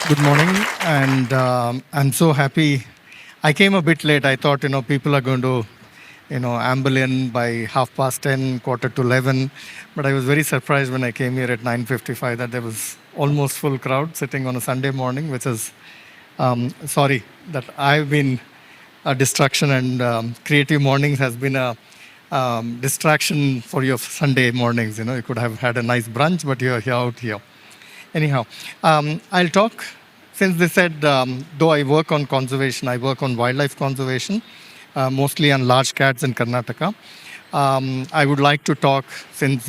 Good morning, and I'm so happy. I came a bit late. I thought, people are going to, amble in by 10:30, quarter to 11. But I was very surprised when I came here at 9:55 that there was almost full crowd sitting on a Sunday morning, which is, sorry, that I've been a distraction and Creative Mornings has been a distraction for your Sunday mornings. You could have had a nice brunch, but you're here out here. Anyhow, I'll talk, since they said, though I work on conservation, I work on wildlife conservation, mostly on large cats in Karnataka. I would like to talk, since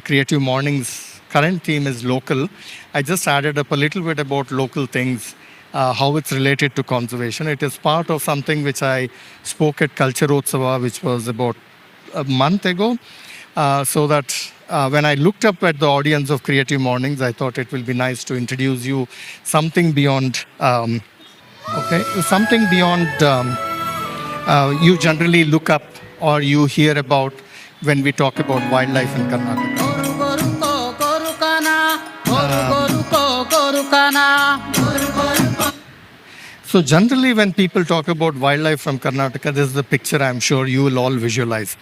Creative Mornings' current theme is local, I just added up a little bit about local things, how it's related to conservation. It is part of something which I spoke at Culturotsava, which was about a month ago, so that when I looked up at the audience of Creative Mornings, I thought it will be nice to introduce you something beyond, something beyond you generally look up or you hear about when we talk about wildlife in Karnataka. So generally when people talk about wildlife from Karnataka, this is the picture I'm sure you will all visualize.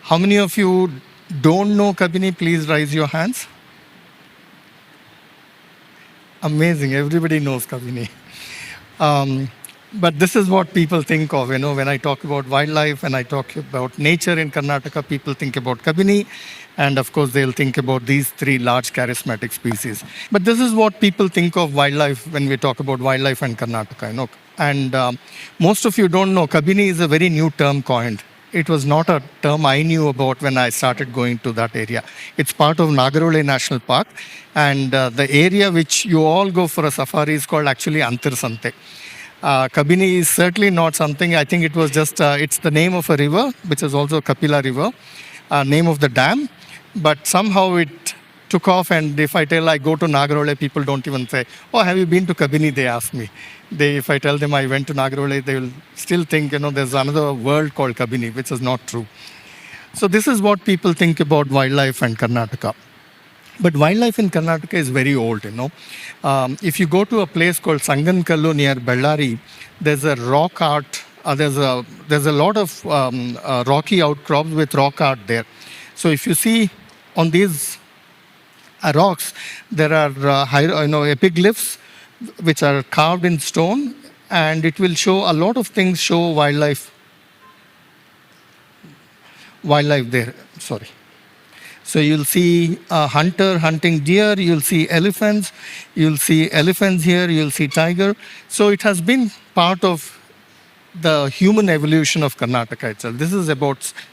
How many of you don't know Kabini? Please raise your hands. Amazing, everybody knows Kabini. But this is what people think of, when I talk about wildlife, when I talk about nature in Karnataka, people think about Kabini, and of course they'll think about these three large charismatic species. But this is what people think of wildlife when we talk about wildlife in Karnataka, And most of you don't know, Kabini is a very new term coined. It was not a term I knew about when I started going to that area. It's part of Nagarole National Park, and the area which you all go for a safari is called actually Antirsante. Kabini is certainly not something, I think it was just, it's the name of a river, which is also Kapila River, name of the dam, but somehow it took off, and if I tell I go to Nagarole, people don't even say, oh, have you been to Kabini? They ask me. If I tell them I went to Nagarole, they will still think, there's another world called Kabini, which is not true. So this is what people think about wildlife and Karnataka. But wildlife in Karnataka is very old, If you go to a place called Sangankallu near Bellary, there's a rock art, there's a lot of rocky outcrops with rock art there. So if you see on these rocks, there are epiglyphs which are carved in stone, and it will show a lot of things, show wildlife there. Sorry. So you'll see a hunter hunting deer, you'll see elephants here, you'll see tiger. So it has been part of the human evolution of Karnataka itself. This is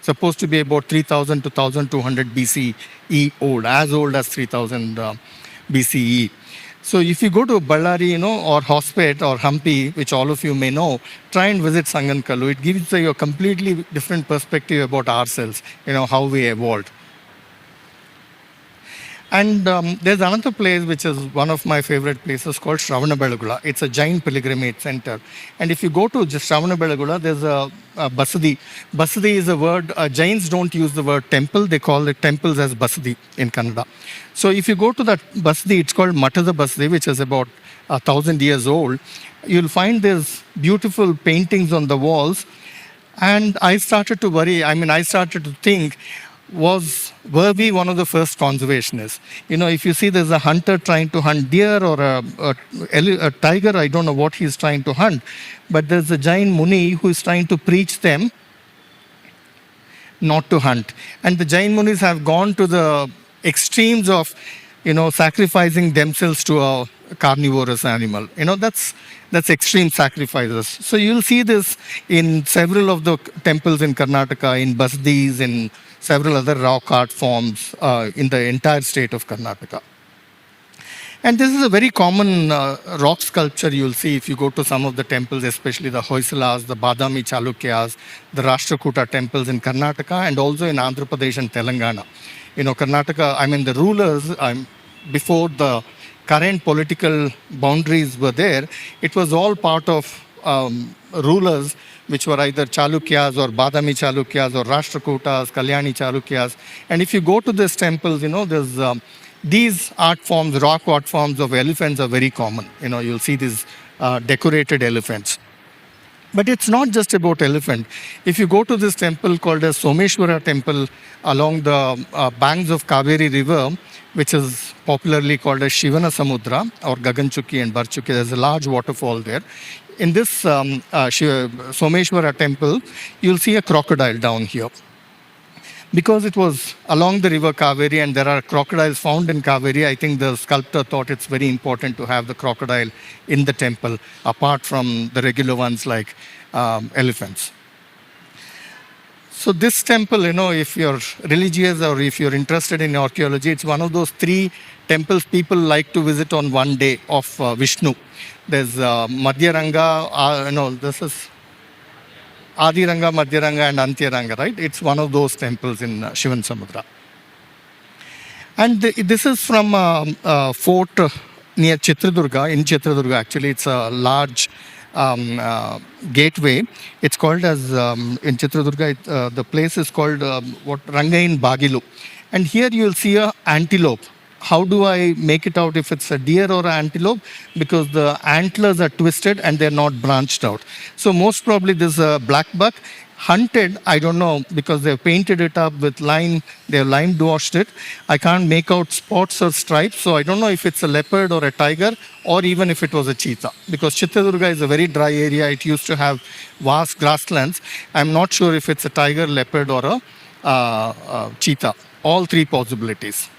supposed to be about 3000 to 1200 BCE old, as old as 3000 BCE. So if you go to Bellary, or Hospet or Hampi, which all of you may know, try and visit Sangankallu. It gives you a completely different perspective about ourselves, how we evolved. And there's another place which is one of my favorite places called Shravanabelagula. It's a Jain pilgrimage center. And if you go to Shravanabelagula, there's a Basadi. Basadi is a word, Jains don't use the word temple, they call it temples as Basadi in Kannada. So if you go to that Basadi, it's called Matada Basadi, which is about 1,000 years old. You'll find these beautiful paintings on the walls. And I started to worry, I started to think, were we one of the first conservationists? If you see there's a hunter trying to hunt deer or a tiger, I don't know what he's trying to hunt, but there's a Jain Muni who is trying to preach them not to hunt. And the Jain Munis have gone to the extremes of, sacrificing themselves to a carnivorous animal. That's extreme sacrifices. So you'll see this in several of the temples in Karnataka, in Basadis, in several other rock art forms in the entire state of Karnataka. And this is a very common rock sculpture you'll see if you go to some of the temples, especially the Hoysalas, the Badami Chalukyas, the Rashtrakuta temples in Karnataka, and also in Andhra Pradesh and Telangana. Karnataka, the rulers, before the current political boundaries were there, it was all part of rulers which were either Chalukyas or Badami Chalukyas or Rashtrakutas, Kalyani Chalukyas. And if you go to these temples, there's these art forms, rock art forms of elephants are very common. You'll see these decorated elephants. But it's not just about elephant. If you go to this temple called as Someshwara temple along the banks of Kaveri river, which is popularly called as Shivana Samudra or Gaganchukki and Barchukki, there's a large waterfall there. In this Someshwara temple, you'll see a crocodile down here. Because it was along the river Kaveri and there are crocodiles found in Kaveri, I think the sculptor thought it's very important to have the crocodile in the temple, apart from the regular ones like elephants. So this temple, if you're religious or if you're interested in archaeology, it's one of those 3 temples people like to visit on one day of Vishnu. There's Madhyaranga, this is Adiranga, Madhyaranga and Antyaranga, right? It's one of those temples in Shivan Samudra. And this is from a fort near Chitradurga, in Chitradurga actually. It's a large gateway. It's called as, in Chitradurga, the place is called Rangain Bagilu. And here you'll see a antelope. How do I make it out if it's a deer or an antelope? Because the antlers are twisted and they're not branched out. So most probably this is a black buck. Hunted, I don't know, because they've painted it up with lime, they've lime washed it. I can't make out spots or stripes, so I don't know if it's a leopard or a tiger or even if it was a cheetah. Because Chitradurga is a very dry area, it used to have vast grasslands. I'm not sure if it's a tiger, leopard or a cheetah. All 3 possibilities.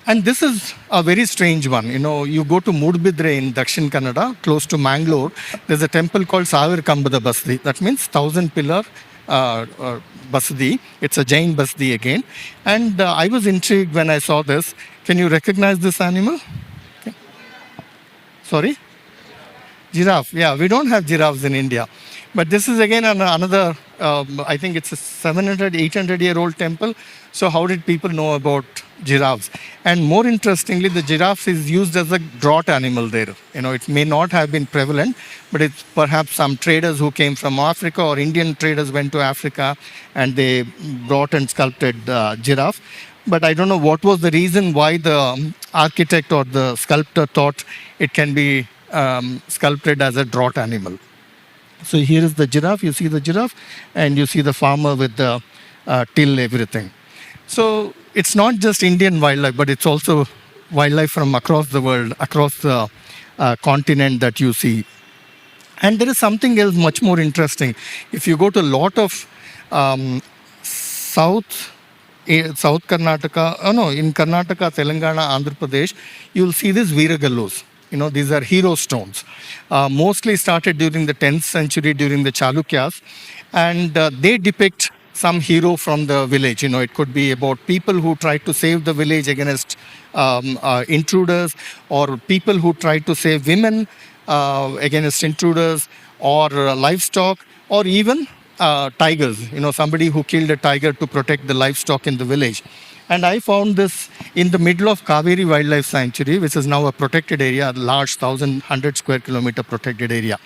And this is a very strange one. You go to Mudbidre in Dakshin Kannada, close to Mangalore. There's a temple called Savir Kambada Basdi. That means 1,000 pillar Basdi. It's a Jain Basdi again. And I was intrigued when I saw this. Can you recognize this animal? Okay. Sorry? Giraffe. Yeah, we don't have giraffes in India. But this is again another, I think it's a 700, 800-year-old temple. So how did people know about giraffes? And more interestingly, the giraffe is used as a draught animal there. It may not have been prevalent, but it's perhaps some traders who came from Africa or Indian traders went to Africa and they brought and sculpted giraffe. But I don't know what was the reason why the architect or the sculptor thought it can be sculpted as a draught animal. So here is the giraffe, you see the giraffe, and you see the farmer with the till, everything. So it's not just Indian wildlife, but it's also wildlife from across the world, across the continent that you see. And there is something else much more interesting. If you go to a lot of South Karnataka, in Karnataka, Telangana, Andhra Pradesh, you'll see these Veeragallos. These are hero stones. Mostly started during the 10th century, during the Chalukyas. And they depict some hero from the village. It could be about people who tried to save the village against intruders, or people who tried to save women against intruders, or livestock, or even tigers. Somebody who killed a tiger to protect the livestock in the village. And I found this in the middle of Kaveri Wildlife Sanctuary, which is now a protected area, a large 1,100 square kilometer protected area.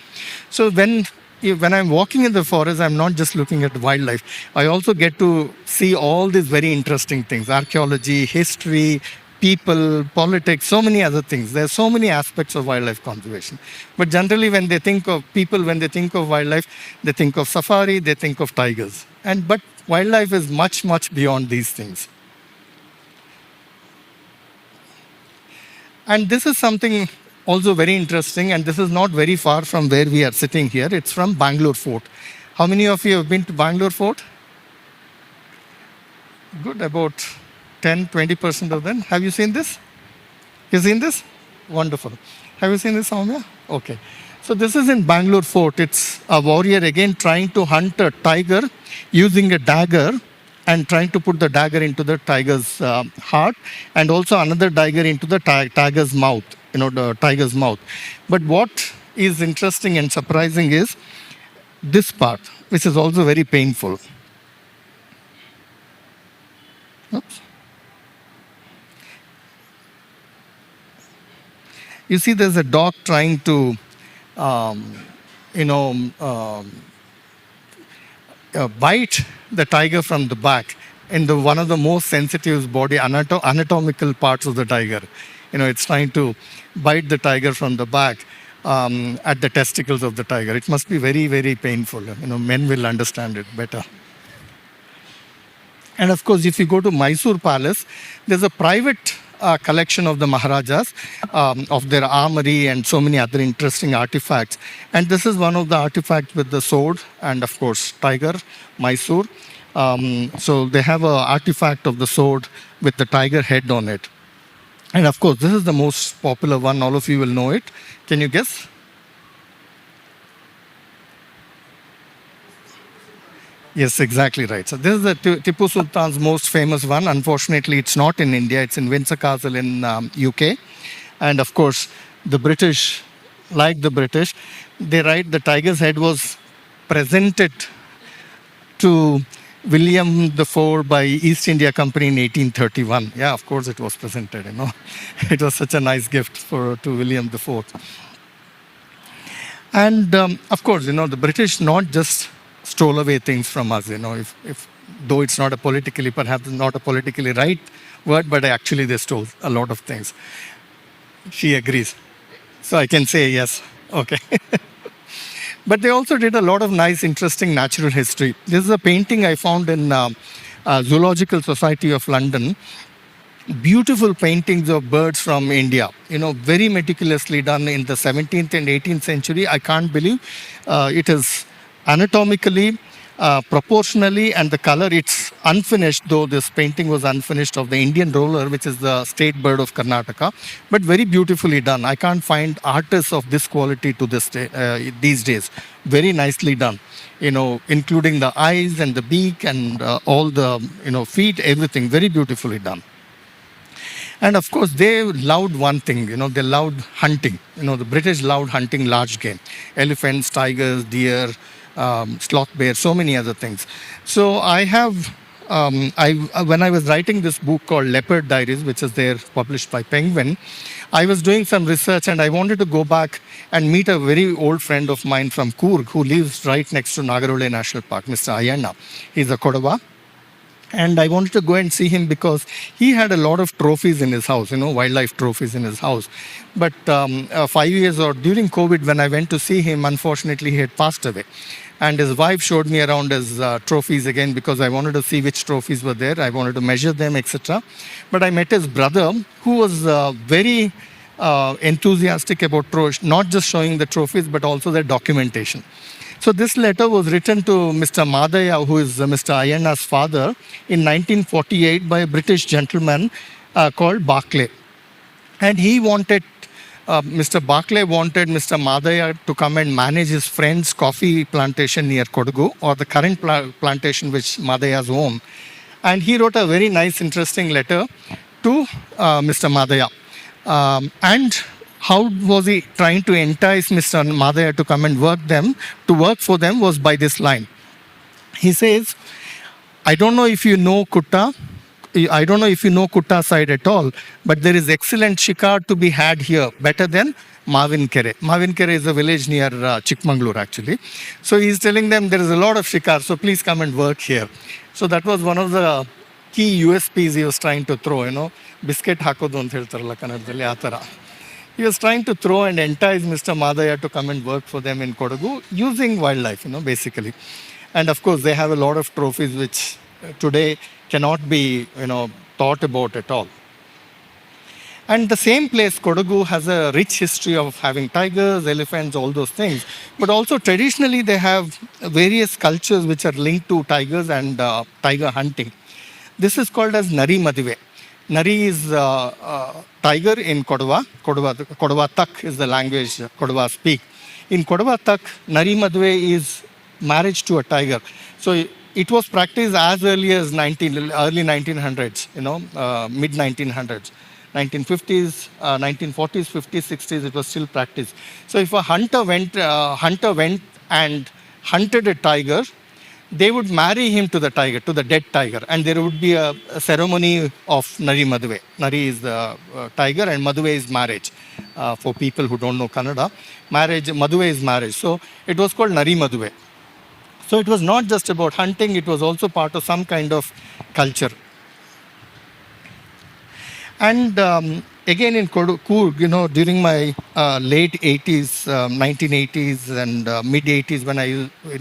So when I'm walking in the forest, I'm not just looking at wildlife. I also get to see all these very interesting things: archaeology, history, people, politics, so many other things. There are so many aspects of wildlife conservation. But generally, when they think of people, when they think of wildlife, they think of safari, they think of tigers. But wildlife is much, much beyond these things. And this is something also very interesting, and this is not very far from where we are sitting here. It's from Bangalore Fort. How many of you have been to Bangalore Fort? Good, about 10-20% of them. Have you seen this? You seen this? Wonderful. Have you seen this, Soumya? Okay. So this is in Bangalore Fort. It's a warrior again trying to hunt a tiger using a dagger, and trying to put the dagger into the tiger's heart, and also another dagger into the tiger's mouth, the tiger's mouth. But what is interesting and surprising is this part, which is also very painful. Oops. You see, there's a dog trying to, bite the tiger from the back, in the one of the most sensitive body anatomical parts of the tiger. It's trying to bite the tiger from the back at the testicles of the tiger. It must be very, very painful. Men will understand it better. And of course, if you go to Mysore Palace, there's a private collection of the Maharajas, of their armory and so many other interesting artifacts. And this is one of the artifacts with the sword and, of course, tiger, Mysore. So they have an artifact of the sword with the tiger head on it. And of course, this is the most popular one. All of you will know it. Can you guess? Yes, exactly right. So this is the Tipu Sultan's most famous one. Unfortunately, it's not in India. It's in Windsor Castle in UK. And of course, the British, like the British, they write the tiger's head was presented to William IV by East India Company in 1831. Yeah, of course it was presented, It was such a nice gift to William IV. And of course, the British not just stole away things from us, if though it's not perhaps not a politically right word, but actually they stole a lot of things. She agrees. So I can say yes. Okay. But they also did a lot of nice, interesting natural history. This is a painting I found in Zoological Society of London. Beautiful paintings of birds from India, very meticulously done in the 17th and 18th century. I can't believe it is anatomically, proportionally, and the color, it's unfinished, though this painting was unfinished, of the Indian roller, which is the state bird of Karnataka, but very beautifully done. I can't find artists of this quality to this day, these days. Very nicely done, including the eyes and the beak and all the, feet, everything, very beautifully done. And of course, they loved one thing, they loved hunting. The British loved hunting large game, elephants, tigers, deer, sloth bear, so many other things. So I have, when I was writing this book called Leopard Diaries, which is there published by Penguin, I was doing some research and I wanted to go back and meet a very old friend of mine from Coorg who lives right next to Nagarhole National Park, Mr. Ayanna. He's a Kodava. And I wanted to go and see him because he had a lot of trophies in his house, wildlife trophies in his house. But 5 years or during COVID, when I went to see him, unfortunately, he had passed away. And his wife showed me around his trophies again because I wanted to see which trophies were there. I wanted to measure them, etc. But I met his brother, who was very enthusiastic about not just showing the trophies, but also their documentation. So this letter was written to Mr. Madaya, who is Mr. Ayanna's father, in 1948 by a British gentleman called Barclay. And he wanted, Mr. Barclay wanted Mr. Madaya to come and manage his friend's coffee plantation near Kodagu, or the current plantation which Madaya's own. And he wrote a very nice, interesting letter to Mr. Madaya. And how was he trying to entice Mr. Madaya to come and work for them was by this line. He says, I don't know if you know Kutta side at all, but there is excellent shikar to be had here, better than Mavinkere. Mavinkere is a village near Chikmagalur, actually. So he's telling them there is a lot of shikar, so please come and work here. So that was one of the key USPs he was trying to throw, biscuit hakodu anta heltaralla kannadalli atara. He was trying to throw and entice Mr. Madaya to come and work for them in Kodagu using wildlife, basically. And of course, they have a lot of trophies which today cannot be, thought about at all. And the same place, Kodagu, has a rich history of having tigers, elephants, all those things. But also traditionally, they have various cultures which are linked to tigers and tiger hunting. This is called as Nari Madive. Nari is tiger in Kodava. Kodava Tak is the language Kodava speak. In Kodava Tak, Nari Madhve is marriage to a tiger. So it was practiced as early as early 1900s, mid 1900s. 1950s, 1940s, 50s, 60s, it was still practiced. So if a hunter went and hunted a tiger, they would marry him to the tiger, to the dead tiger, and there would be a ceremony of Nari Madhve. Nari is the tiger and Madhve is marriage. For people who don't know Kannada, Madhve is marriage. So it was called Nari Madhve. So it was not just about hunting, it was also part of some kind of culture. And again in Coorg, during my late 80s, 1980s and mid 80s,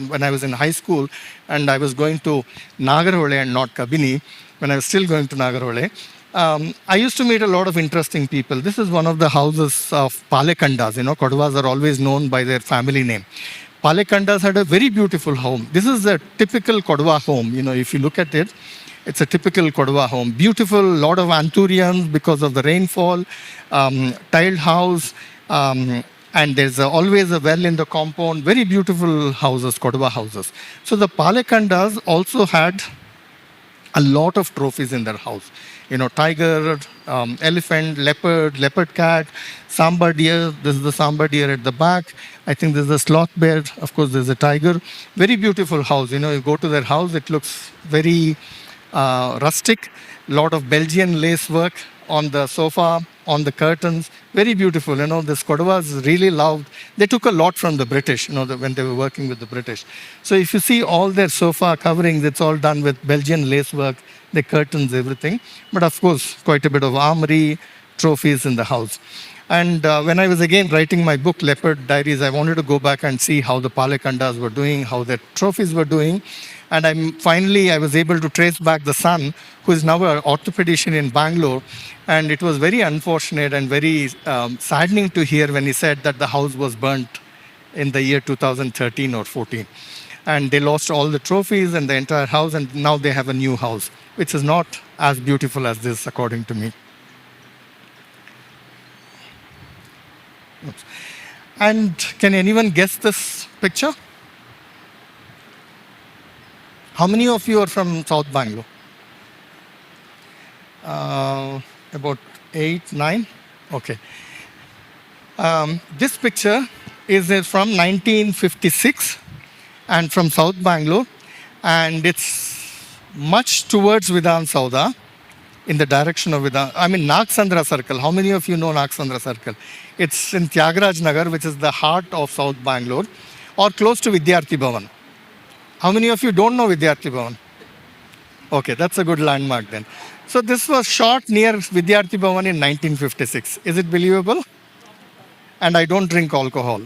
when I was in high school and I was going to Nagarhole and not Kabini, when I was still going to Nagarhole, I used to meet a lot of interesting people. This is one of the houses of Palekandas. Kodwas are always known by their family name. Palekandas had a very beautiful home. This is a typical Kodwa home. If you look at it, it's a typical Kodwa home. Beautiful, lot of anthuriums because of the rainfall, tiled house, and there's always a well in the compound. Very beautiful houses, Kodwa houses. So the Palekandas also had a lot of trophies in their house. Tiger, elephant, leopard cat, sambar deer. This is the sambar deer at the back. I think this is a sloth bear. Of course, there's a tiger. Very beautiful house. You go to their house, it looks very rustic. Lot of Belgian lace work on the sofa, on the curtains. Very beautiful. This Kodwas really loved. They took a lot from the British, when they were working with the British. So if you see all their sofa coverings, it's all done with Belgian lace work, the curtains, everything. But of course, quite a bit of armory, trophies in the house. And when I was again writing my book, Leopard Diaries, I wanted to go back and see how the Palekandas were doing, how their trophies were doing. And I was able to trace back the son, who is now an orthopedician in Bangalore. And it was very unfortunate and very saddening to hear when he said that the house was burnt in the year 2013 or 14. And they lost all the trophies and the entire house, and now they have a new house, which is not as beautiful as this, according to me. Oops. And can anyone guess this picture? How many of you are from South Bangalore? About 8, 9? Okay. This picture is from 1956 and from South Bangalore, and it's much towards Vidhan Sauda, in the direction of Nagsandra Circle. How many of you know Nagsandra Circle? It's in Tyagaraja which is the heart of South Bangalore, or close to Vidyarthi Bhavan. How many of you don't know Vidyarthi Bhavan? Okay, that's a good landmark then. So this was shot near Vidyarthi Bhavan in 1956. Is it believable? And I don't drink alcohol.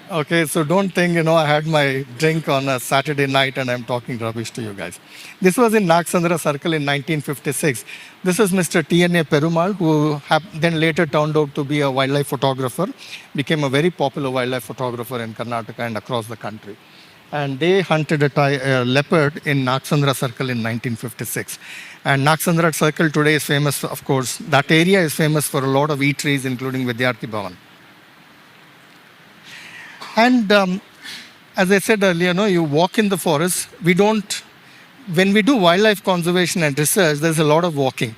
Okay, so don't think, I had my drink on a Saturday night and I'm talking rubbish to you guys. This was in Nagsandra Circle in 1956. This is Mr. T.N.A. Perumal, who then later turned out to be a wildlife photographer, became a very popular wildlife photographer in Karnataka and across the country. And they hunted a leopard in Nagsandra Circle in 1956. And Nagsandra Circle today is famous, of course, that area is famous for a lot of eateries, including Vidyarthi Bhavan. And as I said earlier, you walk in the forest. When we do wildlife conservation and research, there's a lot of walking.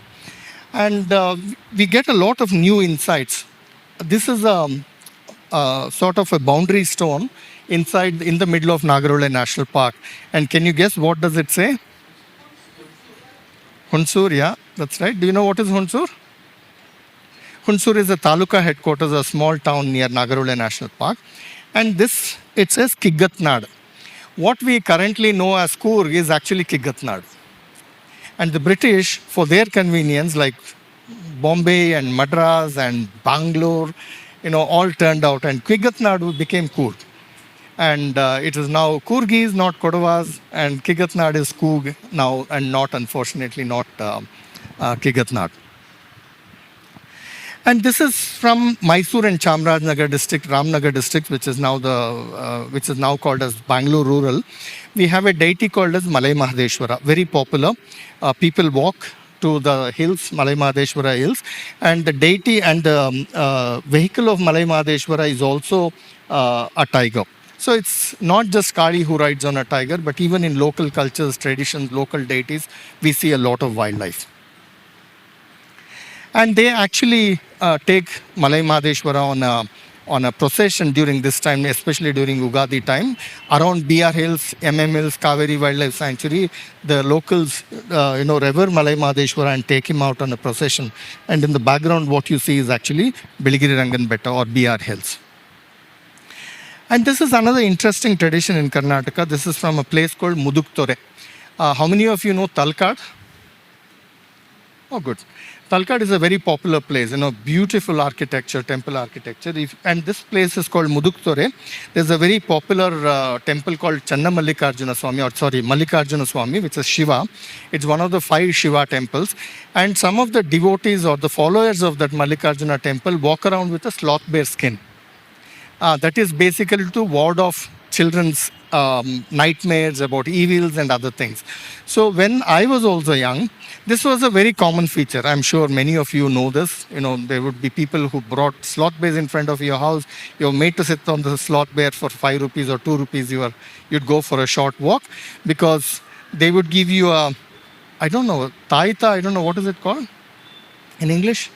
And we get a lot of new insights. This is sort of a boundary stone in the middle of Nagarhole National Park. And can you guess what does it say? Hunsur, yeah, that's right. Do you know what is Hunsur? Hunsur is a taluka headquarters, a small town near Nagarhole National Park. And it says Kigatnad. What we currently know as Coorg is actually Kigatnad. And the British, for their convenience, like Bombay and Madras and Bangalore, all turned out. And Kigatnad became Coorg. And it is now Coorgis, not Kodavas, and Kigatnad is Coorg now, and unfortunately, not Kigatnad. And this is from Mysore and Chamarajanagara district, Ramnagar district, which is now called as Bangalore Rural. We have a deity called as Malai Mahadeshwara, very popular. People walk to the hills, Malai Mahadeshwara hills, and the deity and the vehicle of Malai Mahadeshwara is also a tiger. So it's not just Kali who rides on a tiger, but even in local cultures, traditions, local deities, we see a lot of wildlife. And they actually take Malai Mahadeshwara on a procession during this time, especially during Ugadi time. Around BR Hills, Hills, Kaveri Wildlife Sanctuary, the locals, revere Malai Mahadeshwara and take him out on a procession. And in the background, what you see is actually Biligiri Rangan Betta or BR Hills. And this is another interesting tradition in Karnataka. This is from a place called Muduktore. How many of you know Talkad? Oh, good. Talkad is a very popular place, beautiful architecture, temple architecture. And this place is called Muduktore. There's a very popular temple called Channa Mallikarjuna Swami, or sorry, Mallikarjuna Swami, which is Shiva. It's one of the 5 Shiva temples. And some of the devotees or the followers of that Mallikarjuna temple walk around with a sloth bear skin. That is basically to ward off children's nightmares about evils and other things. So when I was also young, this was a very common feature. I'm sure many of you know this. There would be people who brought sloth bears in front of your house. You're made to sit on the sloth bear for 5 rupees or 2 rupees. You'd go for a short walk because they would give you a, I don't know, taita, I don't know, what is it called in English?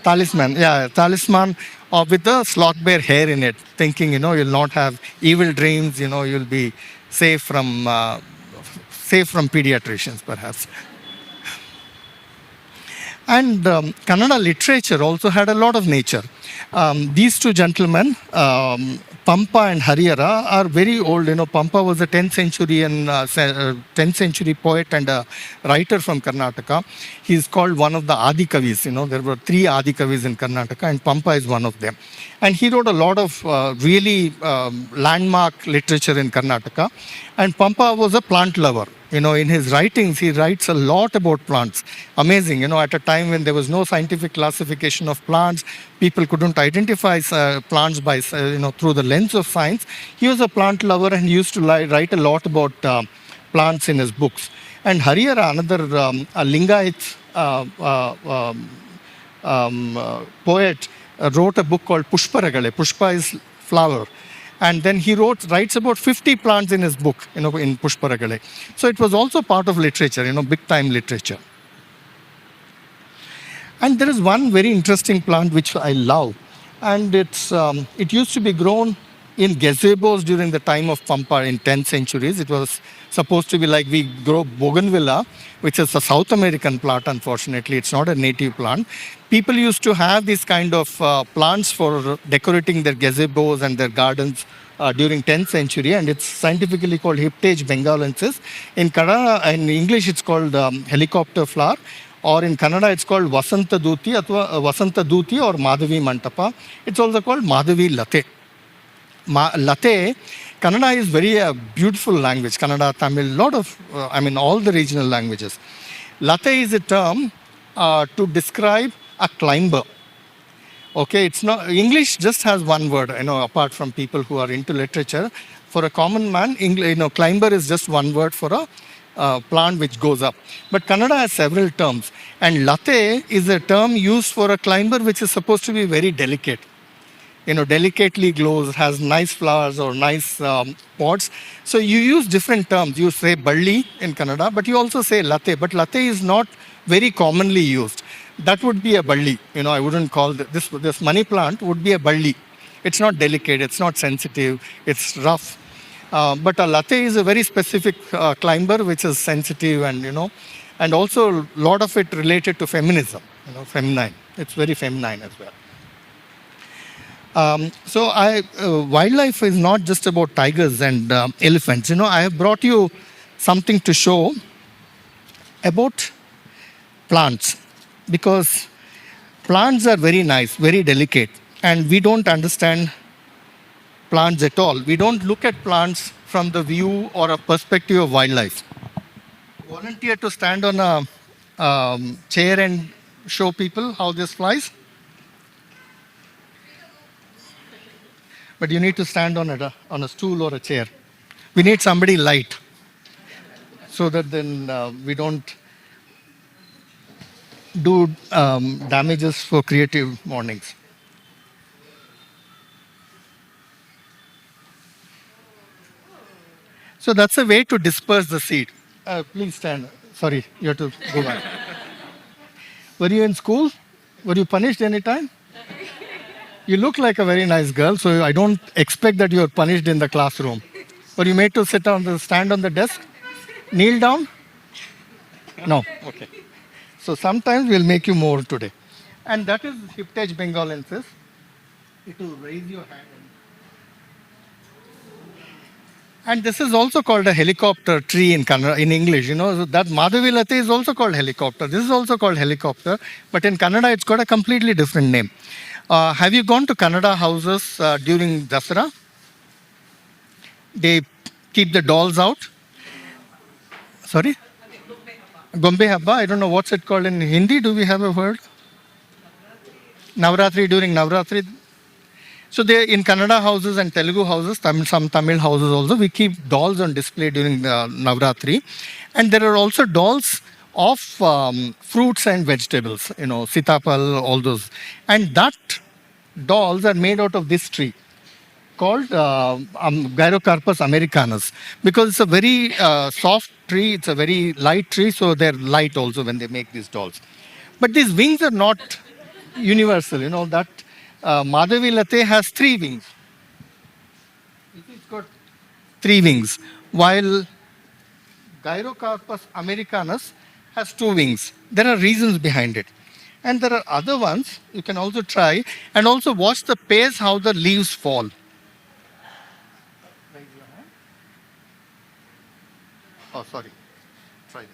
Talisman, yeah, talisman with the sloth bear hair in it, thinking, you'll not have evil dreams, you'll be safe from pediatricians, perhaps. And Kannada literature also had a lot of nature. These two gentlemen, Pampa and Harihara, are very old. Pampa was a 10th century poet and a writer from Karnataka. He is called one of the Adi Kavis. There were 3 Adi Kavis in Karnataka, and Pampa is one of them. And he wrote a lot of really landmark literature in Karnataka. And Pampa was a plant lover. In his writings, he writes a lot about plants. Amazing, at a time when there was no scientific classification of plants, people couldn't identify plants by, through the lens of science. He was a plant lover and he used to write a lot about plants in his books. And Harihara, another a Lingayat poet, wrote a book called Pushparagale. Pushpa is flower. And then he writes about 50 plants in his book, in Pushparagale. So it was also part of literature, big time literature. And there is one very interesting plant which I love. And it used to be grown in gazebos during the time of Pampa in 10th centuries. It was supposed to be like we grow bougainvillea, which is a South American plant, unfortunately. It's not a native plant. People used to have these kind of plants for decorating their gazebos and their gardens during 10th century, and it's scientifically called Hyptage bengalensis. In Kannada, in English, it's called helicopter flower, or in Kannada, it's called Vasanta Duti, or Madhavi Mantapa. It's also called Madhavi Late. Late, Kannada is very beautiful language. Kannada, Tamil, all the regional languages. Late is a term to describe a climber. Okay, it's not, English just has one word, apart from people who are into literature. For a common man, climber is just one word for a plant which goes up. But Kannada has several terms. And Late is a term used for a climber which is supposed to be very delicate. Delicately glows, has nice flowers or nice pods. So you use different terms. You say balli in Kannada, but you also say late. But late is not very commonly used. That would be a balli. I wouldn't call this money plant would be a balli. It's not delicate. It's not sensitive. It's rough. But a late is a very specific climber which is sensitive and also a lot of it related to feminism. Feminine. It's very feminine as well. So wildlife is not just about tigers and elephants. I have brought you something to show about plants, because plants are very nice, very delicate, and we don't understand plants at all. We don't look at plants from the view or a perspective of wildlife. Volunteer to stand on a chair and show people how this flies. But you need to stand on a stool or a chair. We need somebody light so that then we don't do damages for creative mornings. So that's a way to disperse the seed. Please stand. Sorry, you have to go back. Were you in school? Were you punished any time? You look like a very nice girl, so I don't expect that you are punished in the classroom. Were you made to stand on the desk? Kneel down? No. Okay. So sometimes we'll make you more today. And that is Hyptage bengalensis. It will raise your hand. And this is also called a helicopter tree in Kannada, in English. So that Madhavilate is also called helicopter. This is also called helicopter, but in Kannada it's got a completely different name. Have you gone to Kannada houses during Dasara? They keep the dolls out. Sorry? Gombe Habba. I don't know what's it called in Hindi. Do we have a word? Navratri, during Navratri. So they in Kannada houses and Telugu houses, some Tamil houses also, we keep dolls on display during the Navratri. And there are also dolls of fruits and vegetables, sitapal, all those. And that dolls are made out of this tree called Gyrocarpus americanus, because it's a very soft tree, it's a very light tree, so they're light also when they make these dolls. But these wings are not universal, that Madhavi Latte has 3 wings. It's got 3 wings, while Gyrocarpus americanus has 2 wings. There are reasons behind it. And there are other ones you can also try, and also watch the pace how the leaves fall. Oh, sorry. Try this.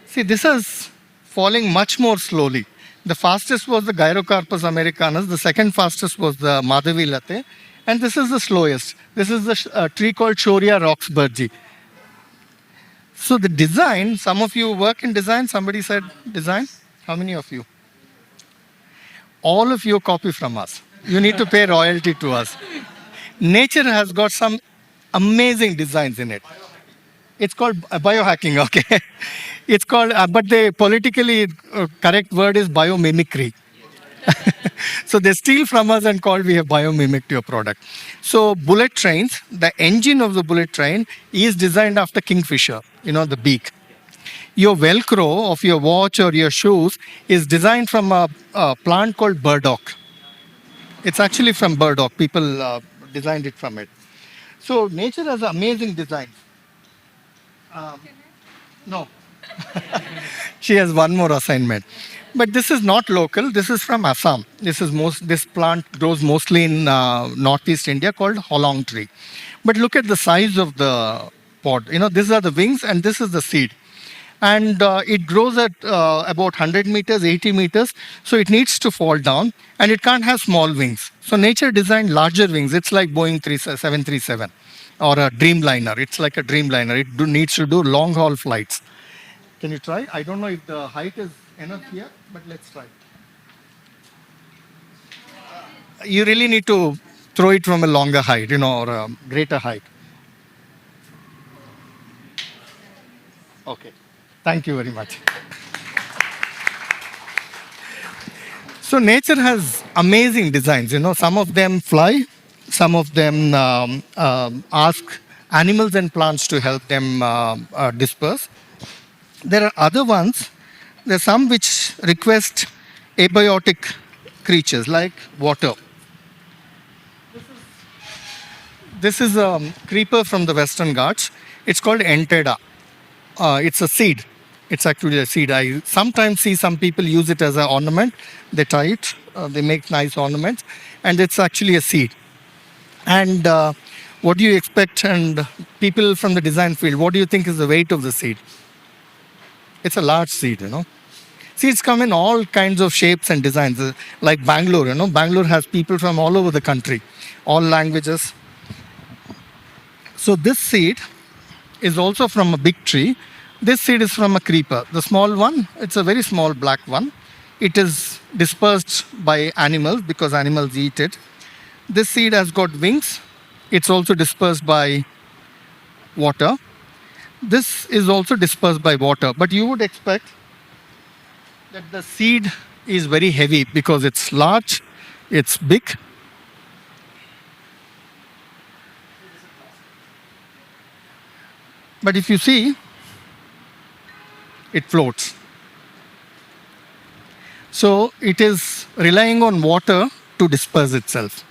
See, this is falling much more slowly. The fastest was the Gyrocarpus americanus. The second fastest was the Madhavi Latte. And this is the slowest. This is the tree called Shoria roxburghi. So the design, some of you work in design. Somebody said design. How many of you? All of you copy from us. You need to pay royalty to us. Nature has got some amazing designs in it. It's called biohacking, okay? It's called, but the politically correct word is biomimicry. So they steal from us and call we have biomimicked your product. So bullet trains, the engine of the bullet train is designed after kingfisher, the beak. Your Velcro of your watch or your shoes is designed from a plant called burdock. It's actually from burdock. People designed it from it. So nature has amazing designs. No. She has one more assignment. But this is not local. This is from Assam. This plant grows mostly in northeast India called holong tree. But look at the size of the pod. These are the wings and this is the seed. And it grows at about 100 meters, 80 meters. So it needs to fall down and it can't have small wings. So nature designed larger wings. It's like Boeing 737 or a Dreamliner. It's like a Dreamliner. It needs to do long haul flights. Can you try? I don't know if the height is enough here, but let's try. You really need to throw it from a longer height, or a greater height. Okay. Thank you very much. So nature has amazing designs. Some of them fly, some of them ask animals and plants to help them disperse. There are other ones. There are some which request abiotic creatures like water. This is a creeper from the Western Ghats. It's called Enteda. It's a seed. It's actually a seed. I sometimes see some people use it as an ornament. They tie it. They make nice ornaments. And it's actually a seed. And what do you expect? And people from the design field, what do you think is the weight of the seed? It's a large seed, Seeds come in all kinds of shapes and designs. Like Bangalore, Bangalore has people from all over the country, all languages. So this seed is also from a big tree. This seed is from a creeper. The small one, it's a very small black one. It is dispersed by animals because animals eat it. This seed has got wings. It's also dispersed by water. This is also dispersed by water. But you would expect that the seed is very heavy because it's large, it's big. But if you see, it floats. So it is relying on water to disperse itself.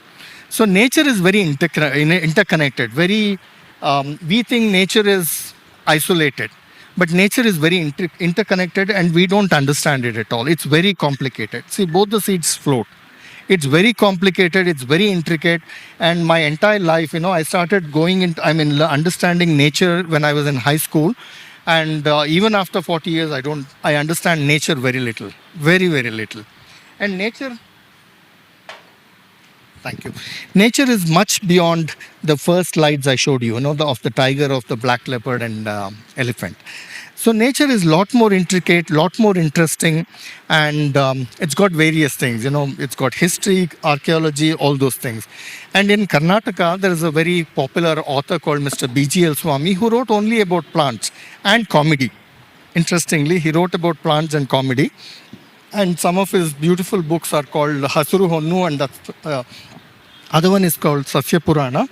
So nature is very interconnected. We think nature is isolated. But nature is very interconnected and we don't understand it at all. It's very complicated. See, both the seeds float. It's very complicated, it's very intricate. And my entire life, I started going into, understanding nature when I was in high school. And even after 40 years, I understand nature very little, very, very little. And nature, thank you. Nature is much beyond the first slides I showed you, of the tiger, of the black leopard and elephant. So nature is a lot more intricate, lot more interesting, and it's got various things. It's got history, archaeology, all those things. And in Karnataka, there is a very popular author called Mr. B.G.L. Swami who wrote only about plants and comedy. Interestingly, he wrote about plants and comedy. And some of his beautiful books are called Hasuru Honnu, and the other one is called Sasya Purana.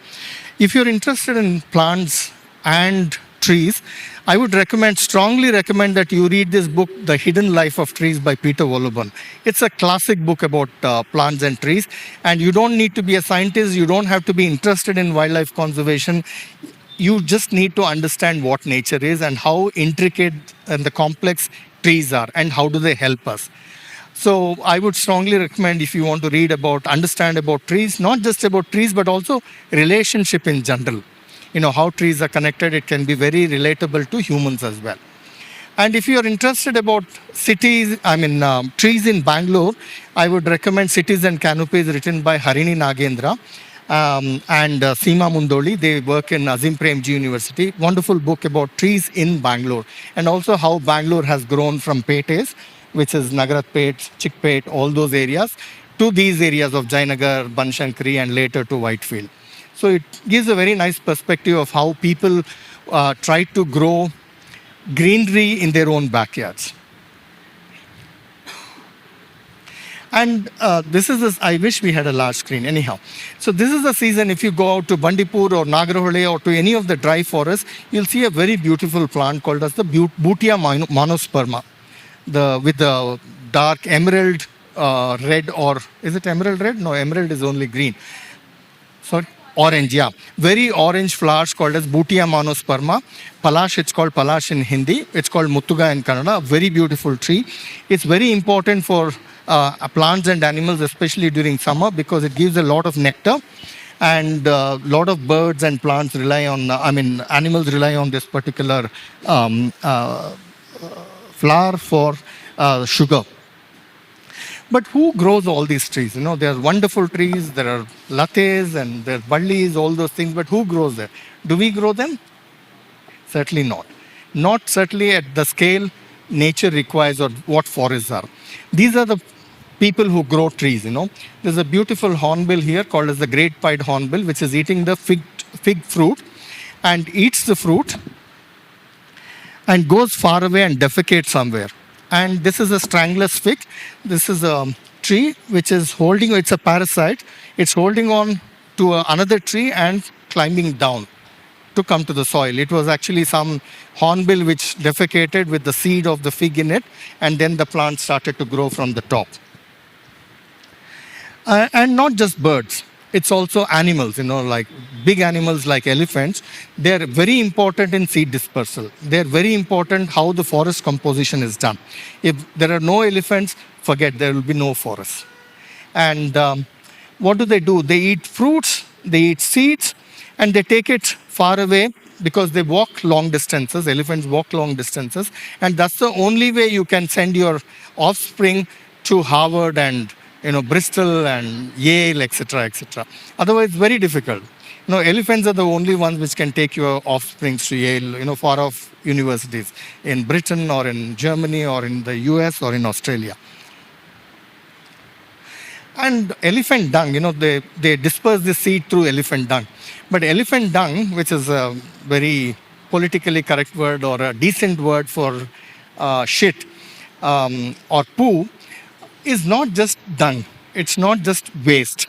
If you're interested in plants and trees, I would strongly recommend that you read this book, The Hidden Life of Trees by Peter Wollobon. It's a classic book about plants and trees, and you don't need to be a scientist, you don't have to be interested in wildlife conservation. You just need to understand what nature is and how intricate and the complex trees are and how do they help us. So I would strongly recommend, if you want to understand about trees, not just about trees, but also relationship in general. How trees are connected, it can be very relatable to humans as well. And if you're interested about trees in Bangalore, I would recommend Cities and Canopies, written by Harini Nagendra and Seema Mundoli. They work in Azim Premji University. Wonderful book about trees in Bangalore, and also how Bangalore has grown from Petes, which is Nagaratpet, Chickpet, all those areas, to these areas of Jainagar, Banshankari, and later to Whitefield. So it gives a very nice perspective of how people try to grow greenery in their own backyards. And I wish we had a large screen anyhow. So this is the season, if you go out to Bandipur or Nagarhole or to any of the dry forests, you'll see a very beautiful plant called as the Butia monosperma, with the dark emerald red, or is it emerald red? No, emerald is only green. Sorry? Orange, yeah. Very orange flowers called as Butia monosperma. Palash, it's called Palash in Hindi. It's called Muttuga in Kannada. A very beautiful tree. It's very important for plants and animals, especially during summer, because it gives a lot of nectar. And a lot of birds and plants animals rely on this particular flower for sugar. But who grows all these trees? There are wonderful trees, there are lattes and there are ballis, all those things, but who grows them? Do we grow them? Certainly not. Not certainly at the scale nature requires or what forests are. These are the people who grow trees, There's a beautiful hornbill here called as the great pied hornbill, which is eating the fig fruit and eats the fruit and goes far away and defecates somewhere. And this is a strangless fig. This is a tree which is it's a parasite. It's holding on to another tree and climbing down to come to the soil. It was actually some hornbill which defecated with the seed of the fig in it, and then the plant started to grow from the top. And not just birds. It's also animals, like big animals like elephants. They're very important in seed dispersal. They're very important how the forest composition is done. If there are no elephants, forget, there will be no forest. And what do? They eat fruits, they eat seeds, and they take it far away because they walk long distances. Elephants walk long distances. And that's the only way you can send your offspring to Harvard and Bristol and Yale, etc., etc. Otherwise, very difficult. Elephants are the only ones which can take your offsprings to Yale, far off universities in Britain or in Germany or in the US or in Australia. And elephant dung, they disperse the seed through elephant dung. But elephant dung, which is a very politically correct word or a decent word for shit or poo, is not just dung. It's not just waste.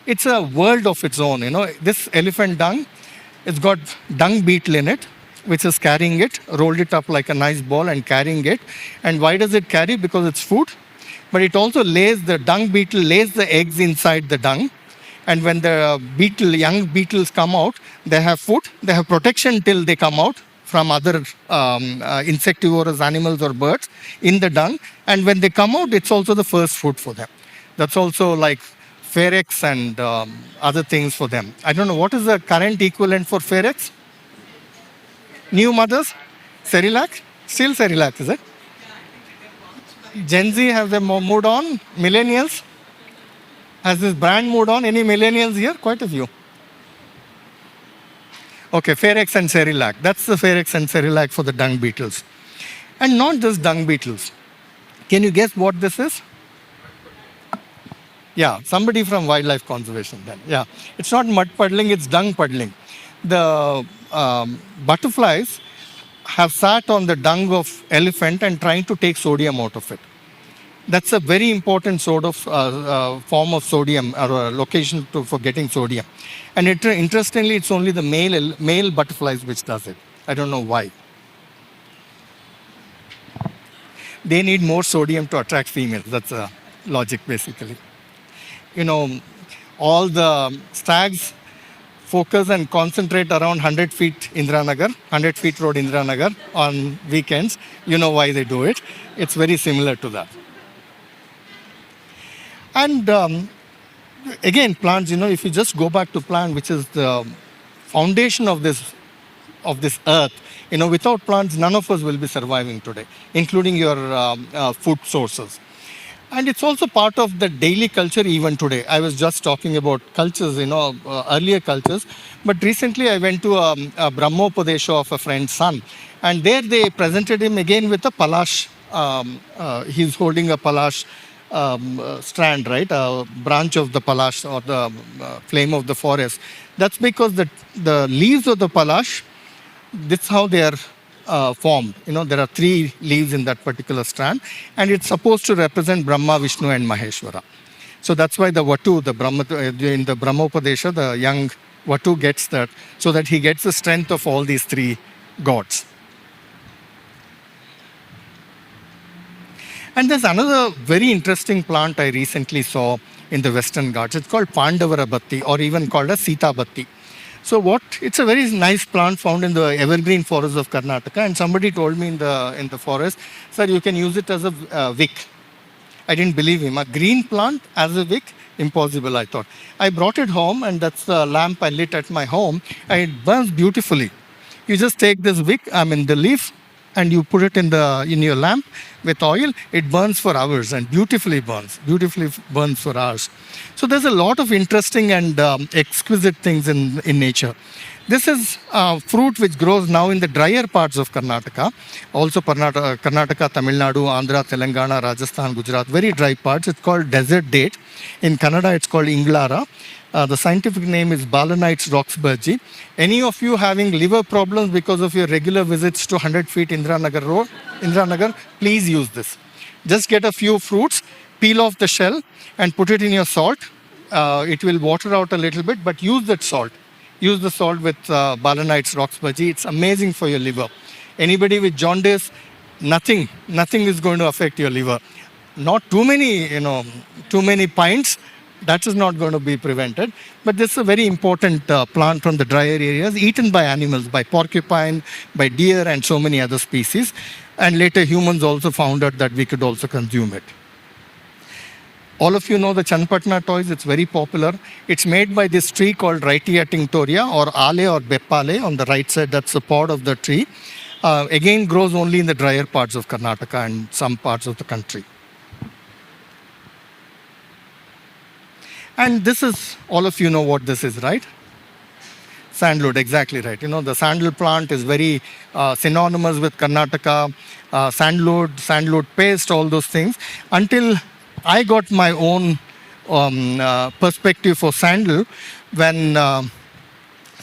It's a world of its own. This elephant dung, it's got dung beetle in it, which is carrying it, rolled it up like a nice ball and carrying it. And why does it carry? Because it's food. But it also the dung beetle lays the eggs inside the dung. And when the young beetles come out, they have food, they have protection till they come out from other insectivorous animals or birds in the dung. And when they come out, it's also the first food for them. That's also like Ferex and other things for them. I don't know, what is the current equivalent for Ferex? New mothers? Cerelac? Still Cerelac, is it? Gen Z, have they moved on? Millennials? Has this brand moved on? Any millennials here? Quite a few. Okay, Ferex and Cerelac. That's the Ferex and Cerelac for the dung beetles. And not just dung beetles. Can you guess what this is? Yeah, somebody from wildlife conservation then. Yeah, it's not mud puddling, it's dung puddling. The butterflies have sat on the dung of elephant and trying to take sodium out of it. That's a very important sort of form of sodium or location for getting sodium. And interestingly, it's only the male butterflies which does it. I don't know why. They need more sodium to attract females. That's a logic basically. You know, all the stags focus and concentrate around 100 feet Indiranagar, 100 feet road Indiranagar on weekends. You know why they do it. It's very similar to that. And again, plants, if you just go back to plant, which is the foundation of this earth, without plants, none of us will be surviving today, including your food sources. And it's also part of the daily culture even today. I was just talking about cultures, earlier cultures. But recently I went to a Brahmopadesha of a friend's son. And there they presented him again with a palash. He's holding a palash strand, right? A branch of the palash or the flame of the forest. That's because the leaves of the palash, that's how they are formed. There are 3 leaves in that particular strand, and it's supposed to represent Brahma, Vishnu, and Maheshwara. So that's why the Vatu, in the Brahmopadesha, the young Vatu gets that, so that he gets the strength of all these 3 gods. And there's another very interesting plant I recently saw in the Western Ghats. It's called Pandavara Batti, or even called as Sita Batti. So it's a very nice plant found in the evergreen forests of Karnataka. And somebody told me in the forest, sir, you can use it as a wick. I didn't believe him. A green plant as a wick? Impossible, I thought. I brought it home, and that's the lamp I lit at my home, and it burns beautifully. You just take this wick, the leaf, and you put it in your lamp with oil. It burns for hours and beautifully burns for hours. So there's a lot of interesting and exquisite things in nature. This is a fruit which grows now in the drier parts of Karnataka. Also Karnataka, Tamil Nadu, Andhra, Telangana, Rajasthan, Gujarat, very dry parts. It's called desert date. In Kannada, it's called Inglara. The scientific name is Balanites roxburgii. Any of you having liver problems because of your regular visits to 100 feet Indiranagar, please use this. Just get a few fruits, peel off the shell, and put it in your salt. It will water out a little bit, but use that salt. Use the salt with Balanites roxburgii. It's amazing for your liver. Anybody with jaundice, nothing is going to affect your liver. Not too many pints. That is not going to be prevented. But this is a very important plant from the drier areas, eaten by animals, by porcupine, by deer, and so many other species. And later humans also found out that we could also consume it. All of you know the Chanpatna toys. It's very popular. It's made by this tree called Rhytia tinctoria, or Ale or Beppale. On the right side, that's the pod of the tree. Again, grows only in the drier parts of Karnataka and some parts of the country. And this is, all of you know what this is, right? Sandalwood, exactly right. The sandal plant is very synonymous with Karnataka. Sandalwood paste, all those things. Until I got my own perspective for sandal, when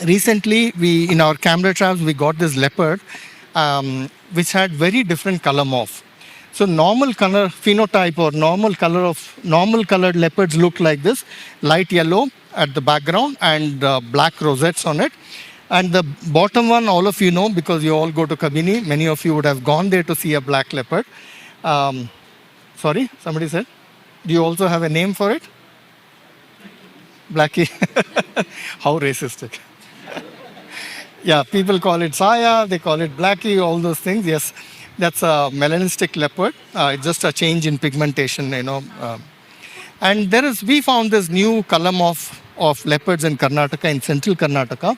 recently in our camera traps, we got this leopard, which had very different color morph. So normal color phenotype or normal colored leopards look like this: light yellow at the background and black rosettes on it. And the bottom one, all of you know, because you all go to Kabini. Many of you would have gone there to see a black leopard. Sorry, somebody said? Do you also have a name for it? Blackie. How racistic. Yeah, people call it saya, they call it blackie, all those things. Yes, that's a melanistic leopard. It's just a change in pigmentation, and we found this new column of leopards in Karnataka, in central Karnataka.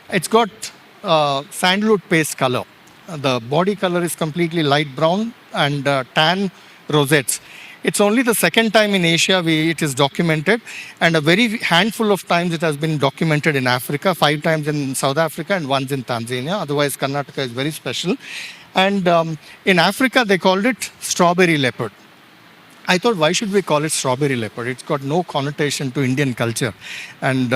It's got sandalwood paste color. The body color is completely light brown and tan rosettes. It's only the second time in Asia it is documented, and a very handful of times it has been documented in Africa, 5 times in South Africa and once in Tanzania. Otherwise, Karnataka is very special. And in Africa, they called it strawberry leopard. I thought, why should we call it strawberry leopard? It's got no connotation to Indian culture. And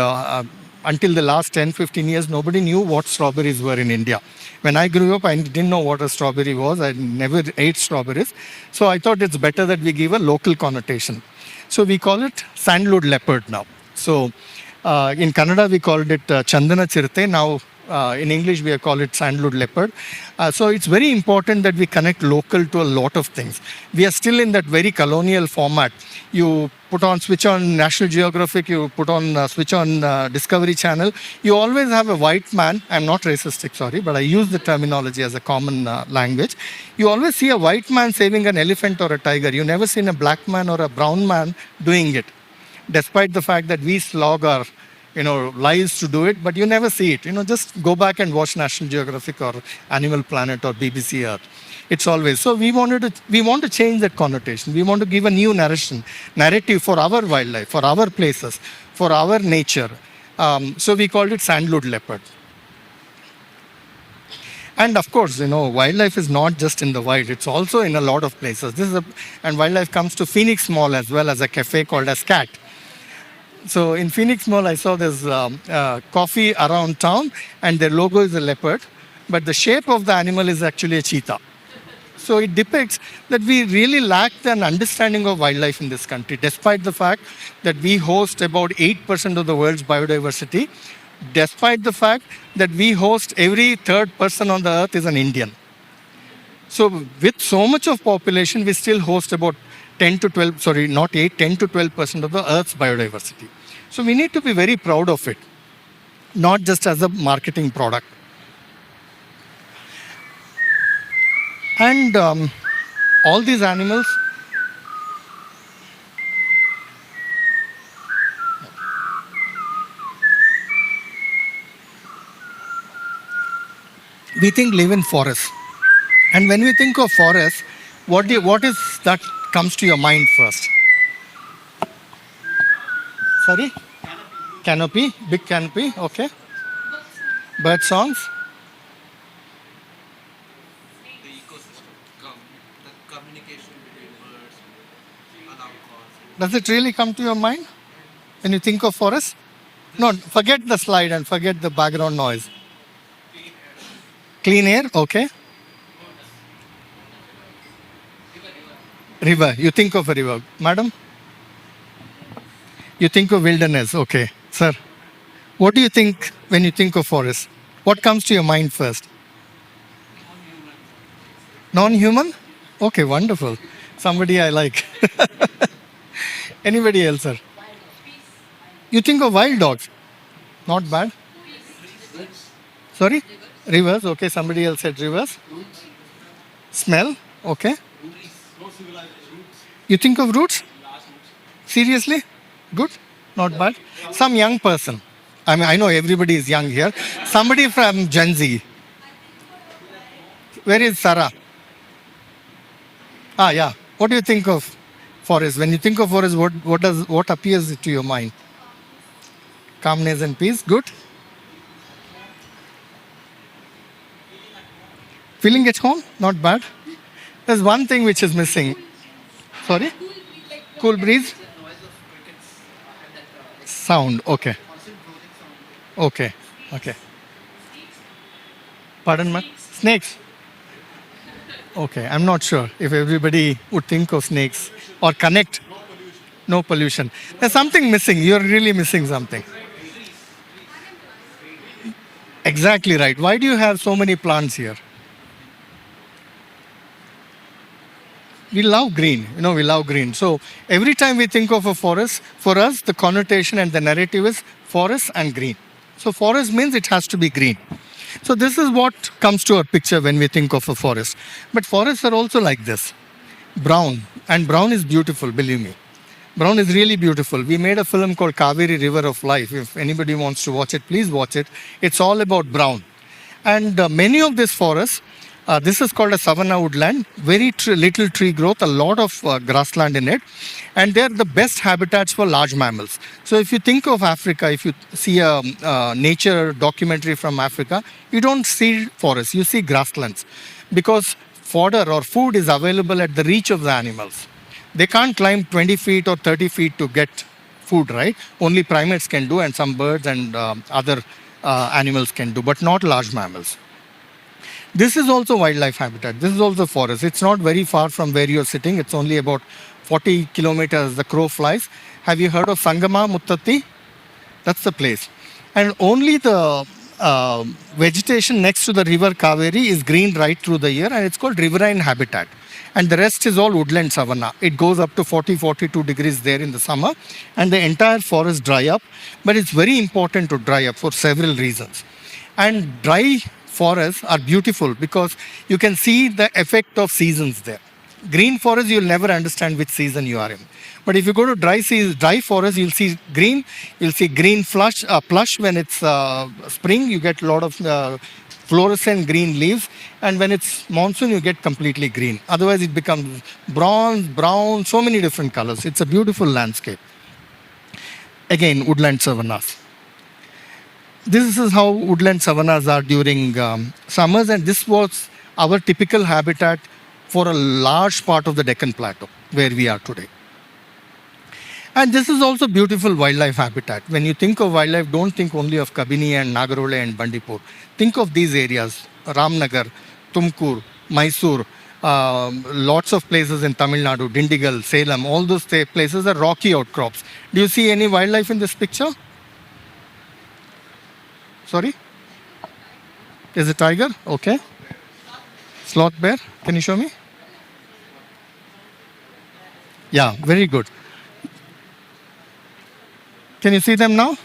until the last 10, 15 years, nobody knew what strawberries were in India. When I grew up, I didn't know what a strawberry was. I never ate strawberries. So I thought it's better that we give a local connotation. So we call it sandalwood leopard now. So in Kannada, we called it Chandana Chirte. Now in English, we call it sandalwood leopard. So it's very important that we connect local to a lot of things. We are still in that very colonial format. You switch on National Geographic, you switch on Discovery Channel. You always have a white man. I'm not racistic, sorry, but I use the terminology as a common language. You always see a white man saving an elephant or a tiger. You never seen a black man or a brown man doing it, despite the fact that we slog our lives to do it, but you never see it. Just go back and watch National Geographic or Animal Planet or BBC Earth. It's always so. We want to change that connotation. We want to give a new narrative for our wildlife, for our places, for our nature. So we called it sandalwood leopard. And of course, wildlife is not just in the wild; it's also in a lot of places. And wildlife comes to Phoenix Mall as well as a cafe called as Cat. So in Phoenix Mall, I saw this coffee around town, and their logo is a leopard, but the shape of the animal is actually a cheetah. So it depicts that we really lack an understanding of wildlife in this country, despite the fact that we host about 8% of the world's biodiversity, despite the fact that we host every third person on the earth is an Indian. So with so much of population, we still host about 10 to 12, sorry, not 8, 10 to 12% of the Earth's biodiversity. So we need to be very proud of it, not just as a marketing product. And all these animals, we think live in forests. And when we think of forests, what is that comes to your mind first? Sorry? Canopy, big canopy, okay. Bird songs. The ecosystem, the communication between birds, alarm calls. Does it really come to your mind when you think of forest? No, forget the slide and forget the background noise. Clean air, okay. River, you think of a river. Madam? You think of wilderness, okay. Sir, what do you think when you think of forest? What comes to your mind first? Non-human? Okay, wonderful. Somebody I like. Anybody else, sir? You think of wild dogs? Not bad. Sorry? Rivers, okay. Somebody else said rivers. Smell, okay. You think of roots? Seriously? Good? Not bad. Some young person. I mean, I know everybody is young here. Somebody from Gen Z. Where is Sarah? Ah, yeah. What do you think of forest? When you think of forest, what appears to your mind? Calmness and peace. Good. Feeling at home? Not bad. There's one thing which is missing. Sorry? Cool breeze? Sound. Okay. Okay. Okay. Pardon me? Snakes? Okay. I'm not sure if everybody would think of snakes or connect. No pollution. There's something missing. You're really missing something. Exactly right. Why do you have so many plants here? We love green. We love green. So every time we think of a forest, for us, the connotation and the narrative is forest and green. So forest means it has to be green. So this is what comes to our picture when we think of a forest. But forests are also like this, brown. And brown is beautiful, believe me. Brown is really beautiful. We made a film called Kaveri River of Life. If anybody wants to watch it, please watch it. It's all about brown. And many of these forests, this is called a savanna woodland, very little tree growth, a lot of grassland in it. And they're the best habitats for large mammals. So if you think of Africa, if you see a nature documentary from Africa, you don't see forests, you see grasslands. Because fodder or food is available at the reach of the animals. They can't climb 20 feet or 30 feet to get food, right? Only primates can do, and some birds and other animals can do, but not large mammals. This is also wildlife habitat. This is also forest. It's not very far from where you're sitting. It's only about 40 kilometers the crow flies. Have you heard of Sangama Muttati? That's the place. And only the vegetation next to the river Kaveri is green right through the year, and it's called riverine habitat. And the rest is all woodland savanna. It goes up to 40, 42 degrees there in the summer, and the entire forest dry up. But it's very important to dry up for several reasons. And dry forests are beautiful because you can see the effect of seasons there. Green forest, you'll never understand which season you are in. But if you go to dry forest, you'll see green. You'll see green plush when it's spring. You get a lot of fluorescent green leaves. And when it's monsoon, you get completely green. Otherwise, it becomes bronze, brown, so many different colors. It's a beautiful landscape. Again, woodland savannas. This is how woodland savannas are during summers, and this was our typical habitat for a large part of the Deccan Plateau, where we are today. And this is also beautiful wildlife habitat. When you think of wildlife, don't think only of Kabini and Nagarole and Bandipur. Think of these areas, Ramnagar, Tumkur, Mysore, lots of places in Tamil Nadu, Dindigal, Salem, all those places are rocky outcrops. Do you see any wildlife in this picture? Sorry? Is it tiger? Okay. Sloth bear? Can you show me? Yeah, very good. Can you see them now?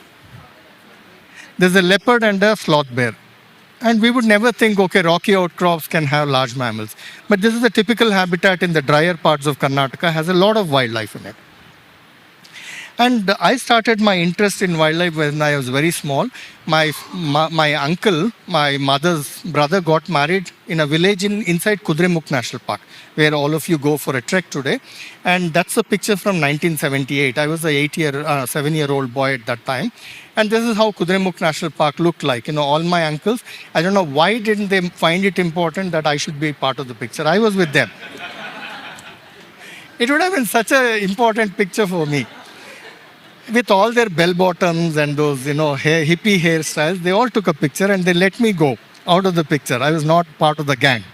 There's a leopard and a sloth bear. And we would never think, okay, rocky outcrops can have large mammals. But this is a typical habitat in the drier parts of Karnataka, has a lot of wildlife in it. And I started my interest in wildlife when I was very small. My uncle, my mother's brother, got married in a village inside Kuvempu National Park, where all of you go for a trek today. And that's a picture from 1978. I was a 7-year-old boy at that time. And this is how Kuvempu National Park looked like. You know, all my uncles, I don't know why didn't they find it important that I should be part of the picture. I was with them. It would have been such an important picture for me. With all their bell bottoms and those, hippie hairstyles, they all took a picture and they let me go out of the picture. I was not part of the gang.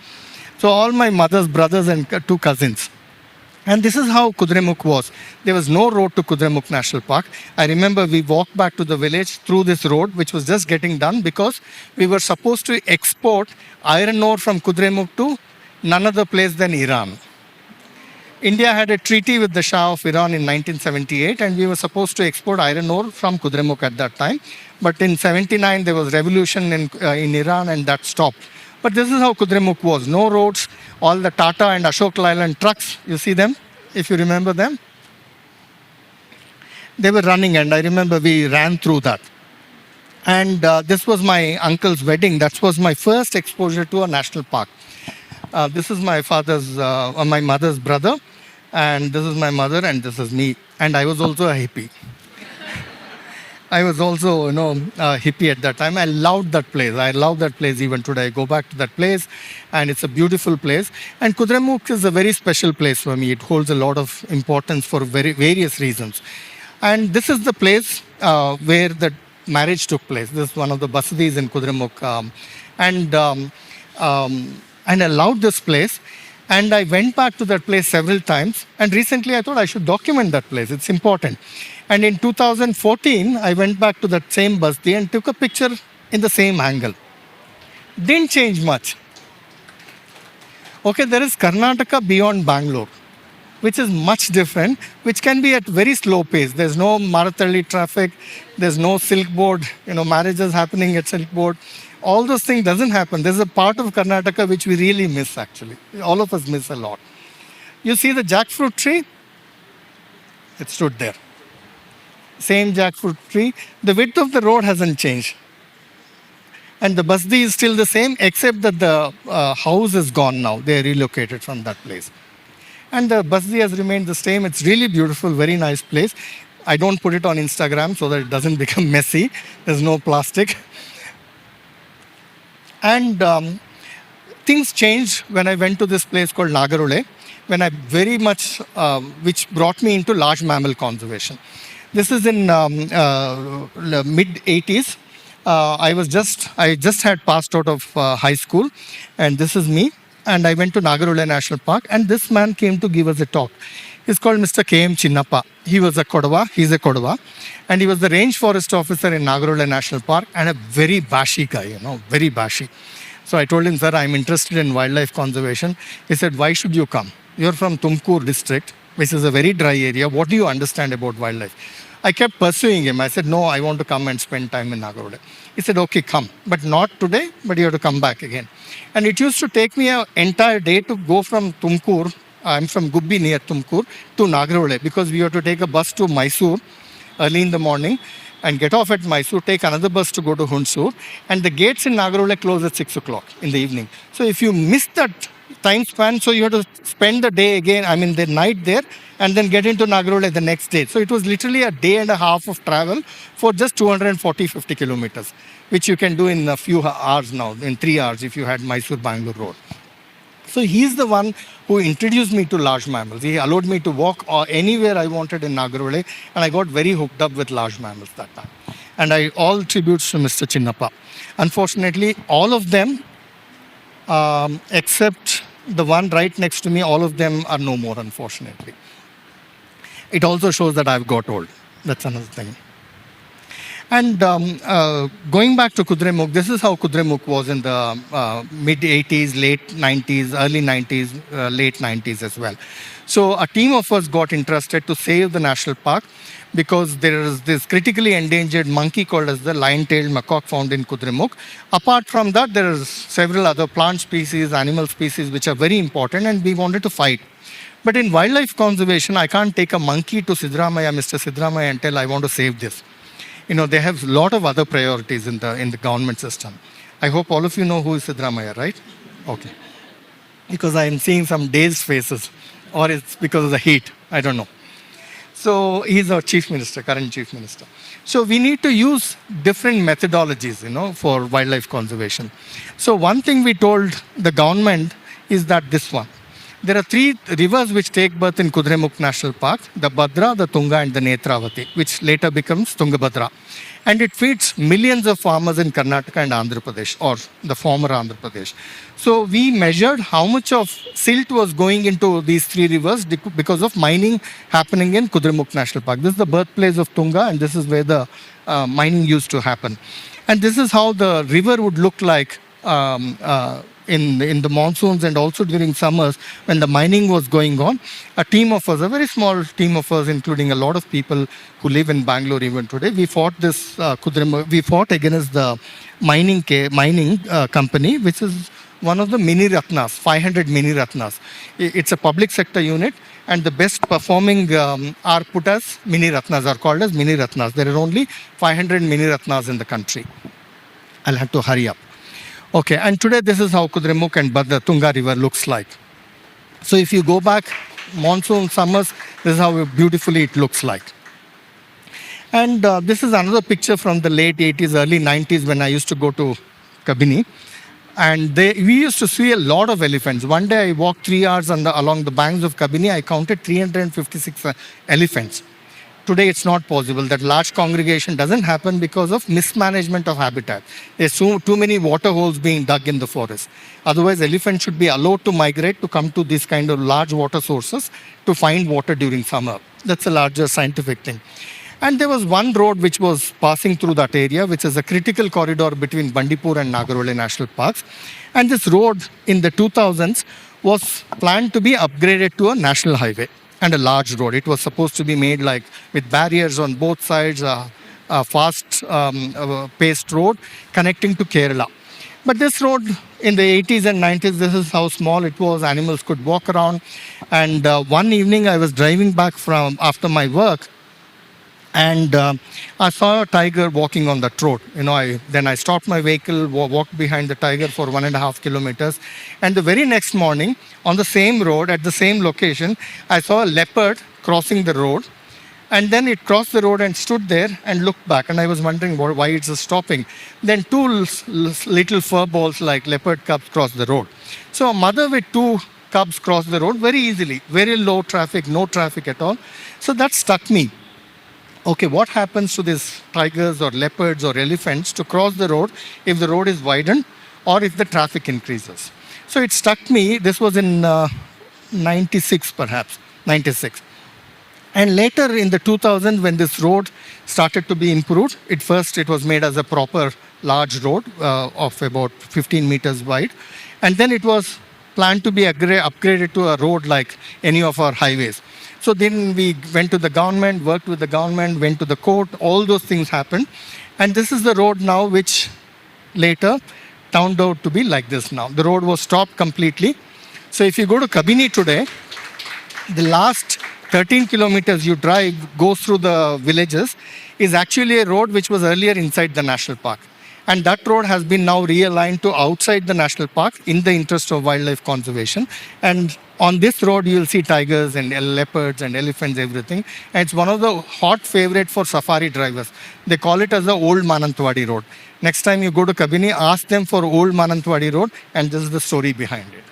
So all my mother's brothers and 2 cousins. And this is how Kudremukh was. There was no road to Kudremukh National Park. I remember we walked back to the village through this road, which was just getting done because we were supposed to export iron ore from Kudremukh to none other place than Iran. India had a treaty with the Shah of Iran in 1978, and we were supposed to export iron ore from Kudremukh at that time. But in 79, there was revolution in Iran, and that stopped. But this is how Kudremukh was. No roads, all the Tata and Ashok Leyland trucks, you see them, if you remember them? They were running, and I remember we ran through that. And this was my uncle's wedding. That was my first exposure to a national park. This is my my mother's brother. And this is my mother, and this is me. And I was also a hippie. I was also, a hippie at that time. I loved that place. I love that place even today. I go back to that place, and it's a beautiful place. And Kudremukh is a very special place for me. It holds a lot of importance for various reasons. And this is the place where the marriage took place. This is one of the basadis in Kudremukh. And I loved this place. And I went back to that place several times. And recently I thought I should document that place. It's important. And in 2014, I went back to that same basti and took a picture in the same angle. Didn't change much. Okay, there is Karnataka beyond Bangalore, which is much different, which can be at very slow pace. There's no Marathalli traffic. There's no silk board, marriages happening at silk board. all those things doesn't happen. There's a part of Karnataka which we really miss actually. All of us miss a lot. You see the jackfruit tree? It stood there. Same jackfruit tree. The width of the road hasn't changed. And the Basdi is still the same, except that the house is gone now. They relocated from that place. And the Basdi has remained the same. It's really beautiful, very nice place. I don't put it on Instagram so that it doesn't become messy. There's no plastic. And things changed when I went to this place called Nagarole, when I very much, which brought me into large mammal conservation. This is in mid 80s. I just had passed out of high school, and this is me. And I went to Nagarole National Park, and this man came to give us a talk. He's called Mr. K.M. Chinnappa. He was a Kodava, he's a Kodava, and he was the range forest officer in Nagarole National Park, and a very bashy guy, very bashy. So I told him, sir, I'm interested in wildlife conservation. He said, why should you come? You're from Tumkur district, which is a very dry area. What do you understand about wildlife? I kept pursuing him. I said, no, I want to come and spend time in Nagarole. He said, okay, come, but not today, but you have to come back again. And it used to take me an entire day to go from Tumkur, I'm from Gubbi near Tumkur, to Nagarole, because we have to take a bus to Mysore early in the morning and get off at Mysore, take another bus to go to Hunsur, and the gates in Nagarole close at 6 o'clock in the evening. So if you miss that time span, so you have to spend the day again, the night there, and then get into Nagarole the next day. So it was literally a day and a half of travel for just 50 kilometers, which you can do in a few hours now, in 3 hours if you had Mysore-Bangalore road. So he's the one who introduced me to large mammals. He allowed me to walk anywhere I wanted in Nagarole, and I got very hooked up with large mammals that time. And all tributes to Mr. Chinnappa. Unfortunately, all of them, except the one right next to me, all of them are no more, unfortunately. It also shows that I've got old. That's another thing. And going back to Kudremukh, this is how Kudremukh was in the mid 80s, late 90s, early 90s, late 90s as well. So a team of us got interested to save the national park because there is this critically endangered monkey called as the lion-tailed macaque found in Kudremukh. Apart from that, there are several other plant species, animal species which are very important, and we wanted to fight. But in wildlife conservation, I can't take a monkey to Sidramaya, Mr. Sidramaya, and tell I want to save this. They have a lot of other priorities in the government system. I hope all of you know who is Sidramaya, right? Okay. Because I am seeing some dazed faces, or it's because of the heat. I don't know. So he's our chief minister, current chief minister. So we need to use different methodologies, for wildlife conservation. So one thing we told the government is that this one. There are 3 rivers which take birth in Kudremukh National Park, the Bhadra, the Tunga and the Netravati, which later becomes Tungabhadra. And it feeds millions of farmers in Karnataka and Andhra Pradesh, or the former Andhra Pradesh. So we measured how much of silt was going into these 3 rivers because of mining happening in Kudremukh National Park. This is the birthplace of Tunga, and this is where the mining used to happen. And this is how the river would look like in the monsoons and also during summers when the mining was going on. A team of us, a very small team of us, including a lot of people who live in Bangalore even today, we fought this we fought against the mining company, which is one of the mini Ratnas, 500 mini Ratnas. It's a public sector unit, and the best performing are put as mini Ratnas, are called as mini Ratnas. There are only 500 mini Ratnas in the country. I'll have to hurry up. Okay, and today this is how Kudremukh and Bhadra Tunga River looks like. So if you go back, monsoon, summers, this is how beautifully it looks like. And this is another picture from the late 80s, early 90s when I used to go to Kabini. And we used to see a lot of elephants. One day I walked 3 hours along the banks of Kabini. I counted 356 elephants. Today it's not possible. That large congregation doesn't happen because of mismanagement of habitat. There's too many water holes being dug in the forest. Otherwise, elephants should be allowed to migrate to come to these kind of large water sources to find water during summer. That's a larger scientific thing. And there was one road which was passing through that area, which is a critical corridor between Bandipur and Nagarole National Parks. And this road in the 2000s was planned to be upgraded to a national highway and a large road. It was supposed to be made like with barriers on both sides, a fast paced road connecting to Kerala. But this road in the 80s and 90s, this is how small it was. Animals could walk around. And one evening I was driving back from after my work, and I saw a tiger walking on that road. Then I stopped my vehicle, walked behind the tiger for 1.5 kilometers, and the very next morning, on the same road at the same location, I saw a leopard crossing the road, and then it crossed the road and stood there and looked back. And I was wondering why it's stopping. Then two little fur balls like leopard cubs crossed the road. So a mother with two cubs crossed the road very easily, very low traffic, no traffic at all. So that struck me. Okay, what happens to these tigers or leopards or elephants to cross the road if the road is widened or if the traffic increases? So it struck me. This was in 96, perhaps, 96. And later in the 2000s, when this road started to be improved, it was made as a proper large road of about 15 meters wide. And then it was planned to be upgraded to a road like any of our highways. So then we went to the government, worked with the government, went to the court, all those things happened. And this is the road now, which later turned out to be like this now. The road was stopped completely. So if you go to Kabini today, the last 13 kilometers you drive, goes through the villages, is actually a road which was earlier inside the national park. And that road has been now realigned to outside the national park in the interest of wildlife conservation. And on this road, you'll see tigers and leopards and elephants, everything. And it's one of the hot favorite for safari drivers. They call it as the Old Manantwadi Road. Next time you go to Kabini, ask them for Old Manantwadi Road, and this is the story behind it.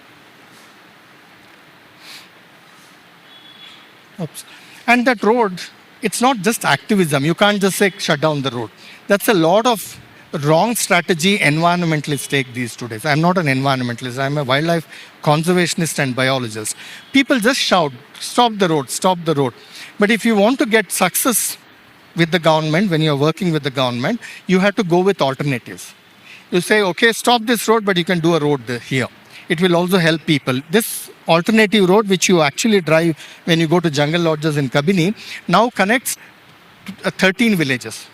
Oops. And that road, it's not just activism. You can't just say shut down the road. That's a lot of wrong strategy environmentalists take these days. I'm not an environmentalist. I'm a wildlife conservationist and biologist. People just shout, stop the road, stop the road. But if you want to get success with the government, when you're working with the government, you have to go with alternatives. You say, okay, stop this road, but you can do a road here. It will also help people. This alternative road, which you actually drive when you go to jungle lodges in Kabini, now connects 13 villages.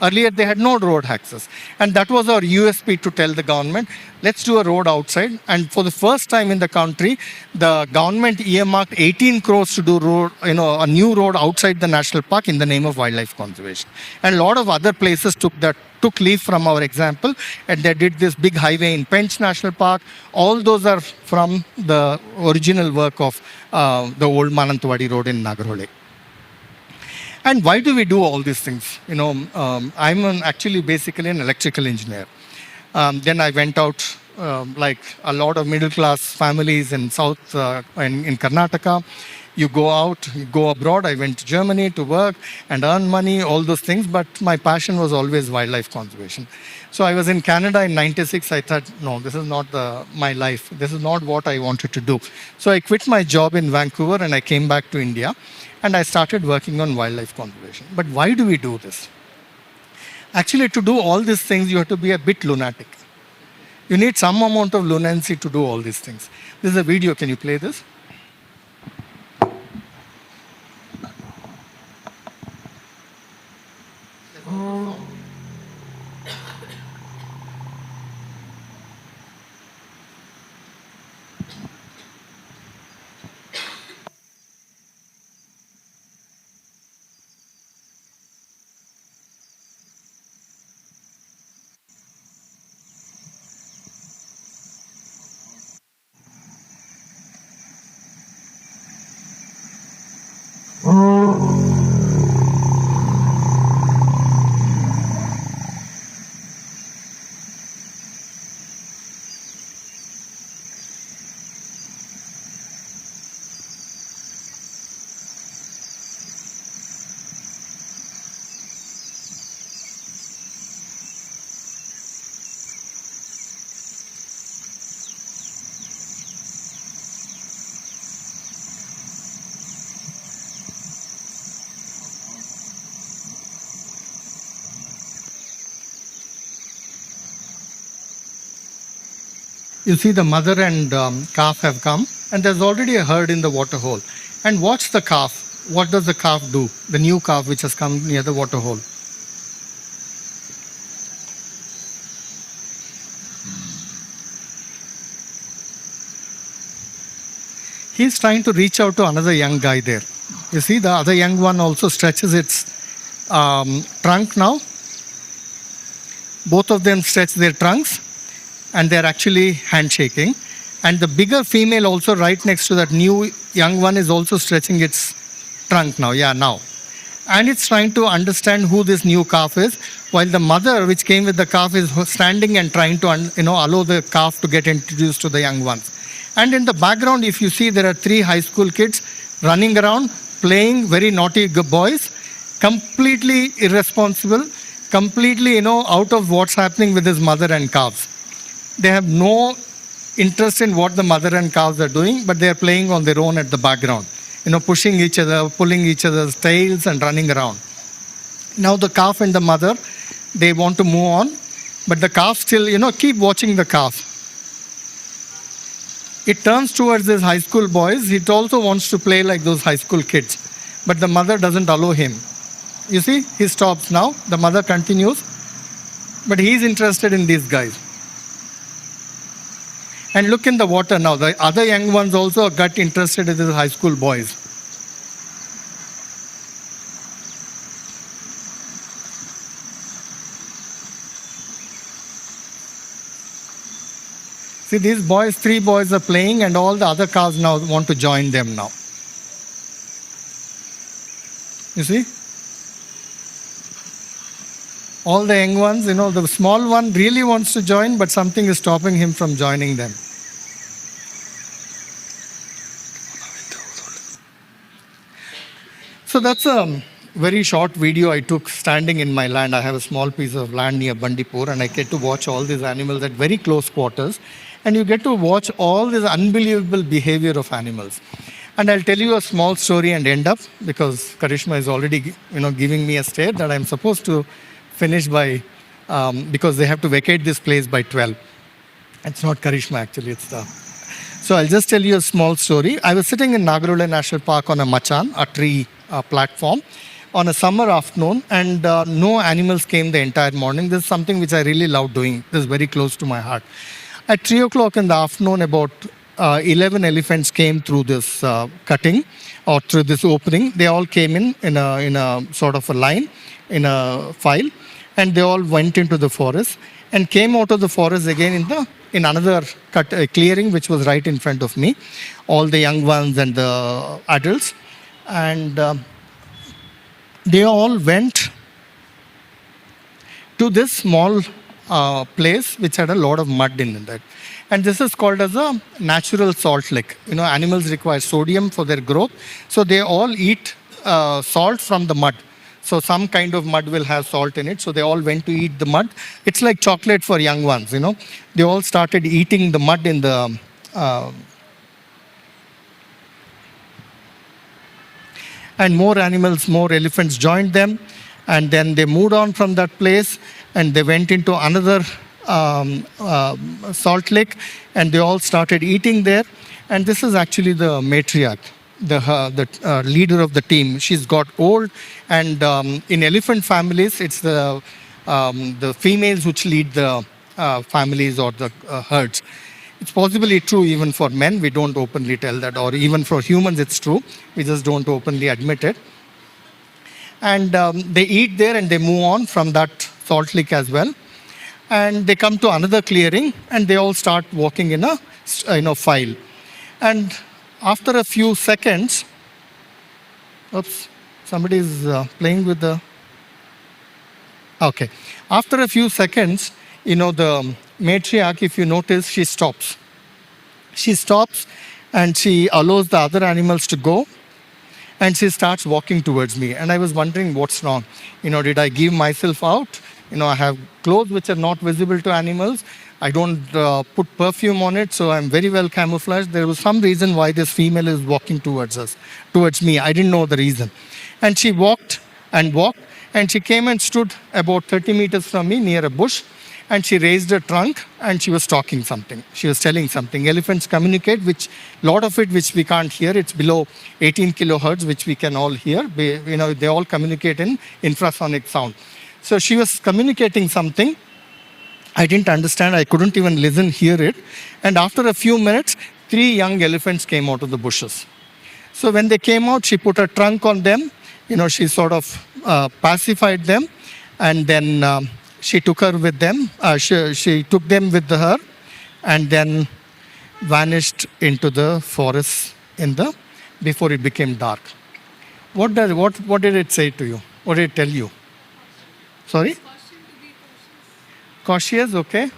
Earlier, they had no road access. And that was our USP to tell the government, let's do a road outside. And for the first time in the country, the government earmarked 18 crores to do road, a new road outside the national park in the name of wildlife conservation. And a lot of other places took leaf from our example, and they did this big highway in Pench National Park. All those are from the original work of the old Manantwadi Road in Nagarhole. And why do we do all these things? I'm actually basically an electrical engineer. Then I went out, like a lot of middle-class families in South, in Karnataka. You go out, you go abroad. I went to Germany to work and earn money, all those things. But my passion was always wildlife conservation. So I was in Canada in 96. I thought, no, this is not my life. This is not what I wanted to do. So I quit my job in Vancouver and I came back to India. And I started working on wildlife conservation. But why do we do this? Actually, to do all these things, you have to be a bit lunatic. You need some amount of lunacy to do all these things. This is a video. Can you play this? You see the mother and calf have come, and there's already a herd in the water hole. And watch the calf. What does the calf do? The new calf which has come near the water hole. he's trying to reach out to another young guy there. You see, the other young one also stretches its trunk now. Both of them stretch their trunks and they're actually handshaking. And the bigger female also right next to that new young one is also stretching its trunk now. Yeah, now. And it's trying to understand who this new calf is, while the mother, which came with the calf, is standing and trying to allow the calf to get introduced to the young ones. And in the background, if you see, there are 3 high school kids running around, playing, very naughty boys, completely irresponsible, completely out of what's happening with his mother and calves. They have no interest in what the mother and calves are doing, but they are playing on their own at the background, pushing each other, pulling each other's tails and running around. Now the calf and the mother, they want to move on, but the calf still, keep watching the calf. It turns towards these high school boys. It also wants to play like those high school kids, but the mother doesn't allow him. You see, he stops now. The mother continues, but he's interested in these guys. And look in the water now. The other young ones also got interested in these high school boys. See, these boys, 3 boys are playing, and all the other calves now want to join them now. You see? All the young ones, the small one really wants to join, but something is stopping him from joining them. So that's a very short video I took standing in my land. I have a small piece of land near Bandipur, and I get to watch all these animals at very close quarters. And you get to watch all this unbelievable behavior of animals. And I'll tell you a small story and end up, because Karishma is already giving me a stare that I'm supposed to finish by, because they have to vacate this place by 12. It's not Karishma actually, it's the... So I'll just tell you a small story. I was sitting in Nagarole National Park on a machan, a tree platform, on a summer afternoon, and no animals came the entire morning. This is something which I really love doing. This is very close to my heart. At 3 o'clock in the afternoon, about 11 elephants came through this cutting or through this opening. They all came in a sort of a line, in a file, and they all went into the forest and came out of the forest again in another clearing which was right in front of me. All the young ones and the adults, and they all went to this small place which had a lot of mud in it. And this is called as a natural salt lick. Animals require sodium for their growth, so they all eat salt from the mud. So some kind of mud will have salt in it, so they all went to eat the mud. It's like chocolate for young ones, They all started eating the mud in the... and more animals, more elephants joined them. And then they moved on from that place, and they went into another salt lake, and they all started eating there. And this is actually the matriarch, the leader of the team. She's got old, and in elephant families, it's the females which lead the families or the herds. It's possibly true even for men. We don't openly tell that, or even for humans, it's true. We just don't openly admit it. And they eat there, and they move on from that salt lake as well. And they come to another clearing, and they all start walking in a file. And after a few seconds, oops, somebody is playing with the... Okay. After a few seconds, the matriarch, if you notice, she stops. She stops, and she allows the other animals to go. And she starts walking towards me. And I was wondering what's wrong. Did I give myself out? I have clothes which are not visible to animals. I don't put perfume on it, so I'm very well camouflaged. There was some reason why this female is walking towards me. I didn't know the reason. And she walked and walked, and she came and stood about 30 meters from me near a bush. And she raised her trunk, and she was talking something. She was telling something. Elephants communicate, which lot of it which we can't hear. It's below 18 kilohertz, which we can all hear. They all communicate in infrasonic sound. So she was communicating something. I didn't understand. I couldn't even hear it. And after a few minutes, three young elephants came out of the bushes. So when they came out, she put her trunk on them. She sort of pacified them, and then she took her with them. She took them with her, and then vanished into the forest before it became dark. What did it say to you? What did it tell you? Sorry? Cautious, okay?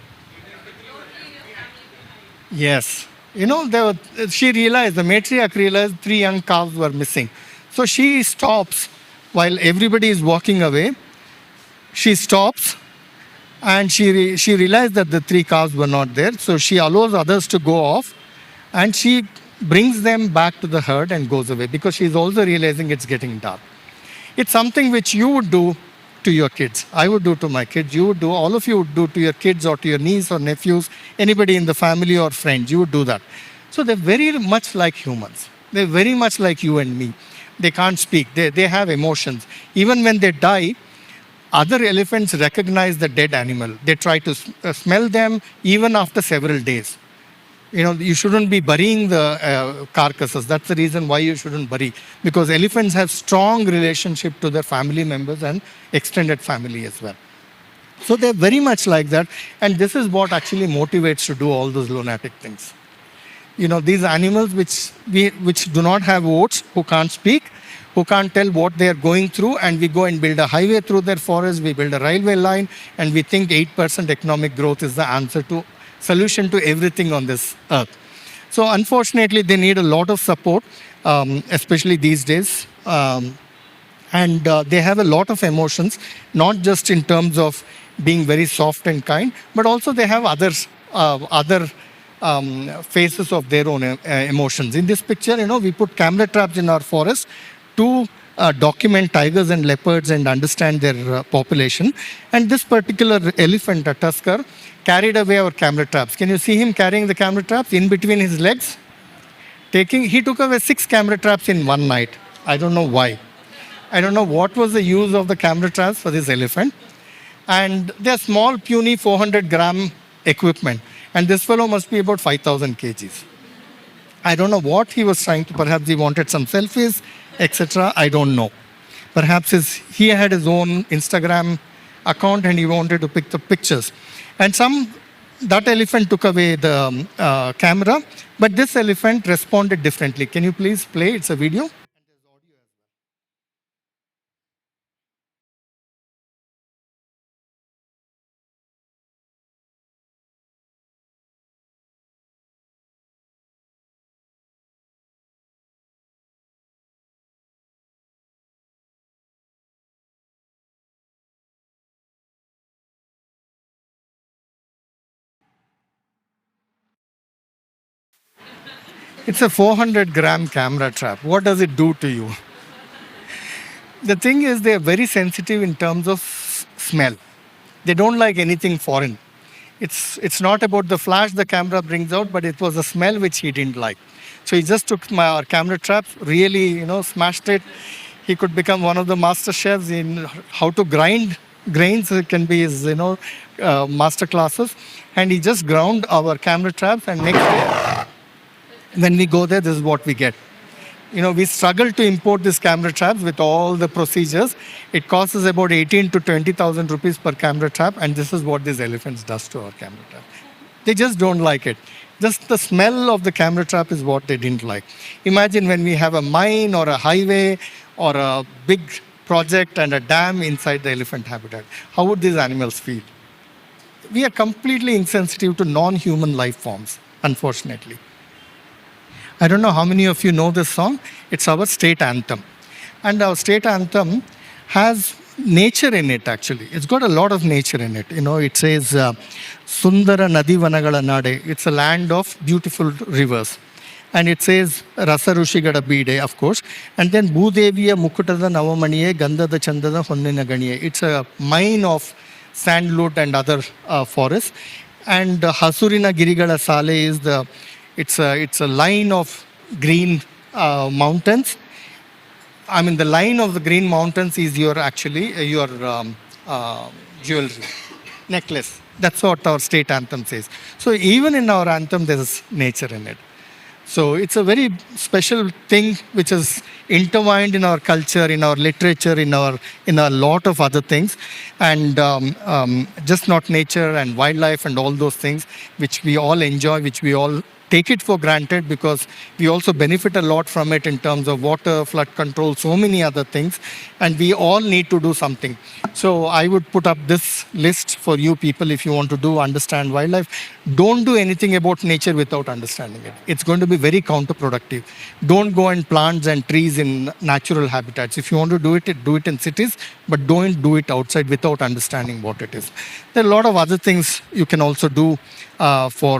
Yes. She realized, the matriarch realized three young calves were missing. So she stops while everybody is walking away. She stops and she realized that the three calves were not there. So she allows others to go off and she brings them back to the herd and goes away because she's also realizing it's getting dark. It's something which you would do to your kids. I would do to my kids. You would do, all of you would do to your kids or to your niece or nephews, anybody in the family or friends. You would do that. So they're very much like humans. They're very much like you and me. They can't speak. They have emotions. Even when they die, other elephants recognize the dead animal. They try to smell them even after several days. You shouldn't be burying the carcasses. That's the reason why you shouldn't bury, because elephants have strong relationship to their family members and extended family as well. So they're very much like that, and this is what actually motivates to do all those lunatic things. These animals which do not have votes, who can't speak, who can't tell what they are going through, and we go and build a highway through their forest, we build a railway line, and we think 8% economic growth is the solution to everything on this earth. So unfortunately, they need a lot of support, especially these days. And they have a lot of emotions, not just in terms of being very soft and kind, but also they have other phases of their own emotions. In this picture, we put camera traps in our forest to document tigers and leopards and understand their population. And this particular elephant, a tusker, carried away our camera traps. Can you see him carrying the camera traps in between his legs? He took away 6 camera traps in one night. I don't know why. I don't know what was the use of the camera traps for this elephant. And they're small, puny 400-gram equipment. And this fellow must be about 5,000 kgs. I don't know what he was trying to, perhaps he wanted some selfies, etc. I don't know. Perhaps he had his own Instagram account and he wanted to pick the pictures. And that elephant took away the camera, but this elephant responded differently. Can you please play? It's a video. It's a 400-gram camera trap. What does it do to you? The thing is, they are very sensitive in terms of smell. They don't like anything foreign. It's not about the flash the camera brings out, but it was the smell which he didn't like. So he just took our camera traps, really, smashed it. He could become one of the master chefs in how to grind grains. It can be his, master classes. And he just ground our camera traps, and next day, when we go there, this is what we get. We struggle to import these camera traps with all the procedures. It costs us about 18 to 20,000 rupees per camera trap, and this is what these elephants does to our camera trap. They just don't like it. Just the smell of the camera trap is what they didn't like. Imagine when we have a mine or a highway or a big project and a dam inside the elephant habitat. How would these animals feel? We are completely insensitive to non-human life forms, unfortunately. I don't know how many of you know this song. It's our state anthem. And our state anthem has nature in it, actually. It's got a lot of nature in it. It says, Sundara Nadi Vanagala Nade. It's a land of beautiful rivers. And it says, Rasa Rushigada Bide, of course. And then Bhudeviya Mukutada Navamaniye Gandhada Chandada Honnina Ganiye. It's a mine of sandalwood and other forests. And Hasurina Girigala Sale is it's a line of green mountains. I mean, the line of the green mountains is your jewelry, necklace. That's what our state anthem says. So even in our anthem, there's nature in it. So it's a very special thing which is intertwined in our culture, in our literature, in a lot of other things, and just not nature and wildlife and all those things which we all enjoy, which we all take it for granted because we also benefit a lot from it in terms of water, flood control, so many other things, and we all need to do something. So I would put up this list for you people if you want to do understand wildlife. Don't do anything about nature without understanding it. It's going to be very counterproductive. Don't go and plants and trees in natural habitats. If you want to do it in cities, but don't do it outside without understanding what it is. There are a lot of other things you can also do for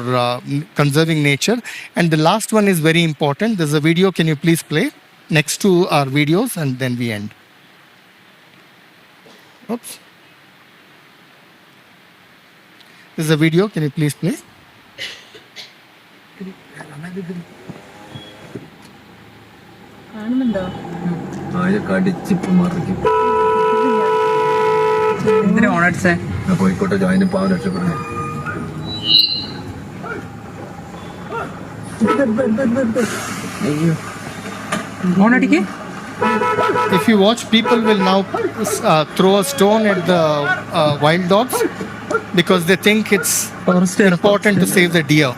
conserving nature. And the last one is very important. There's a video. Can you please play next to our videos and then we end. Oops. There's a video. Can you please play? കോഴിക്കോട്ടെ join പാവം രക്ഷപ്പെടുന്നത്. If you watch, people will now throw a stone at the wild dogs because they think it's important to save the deer.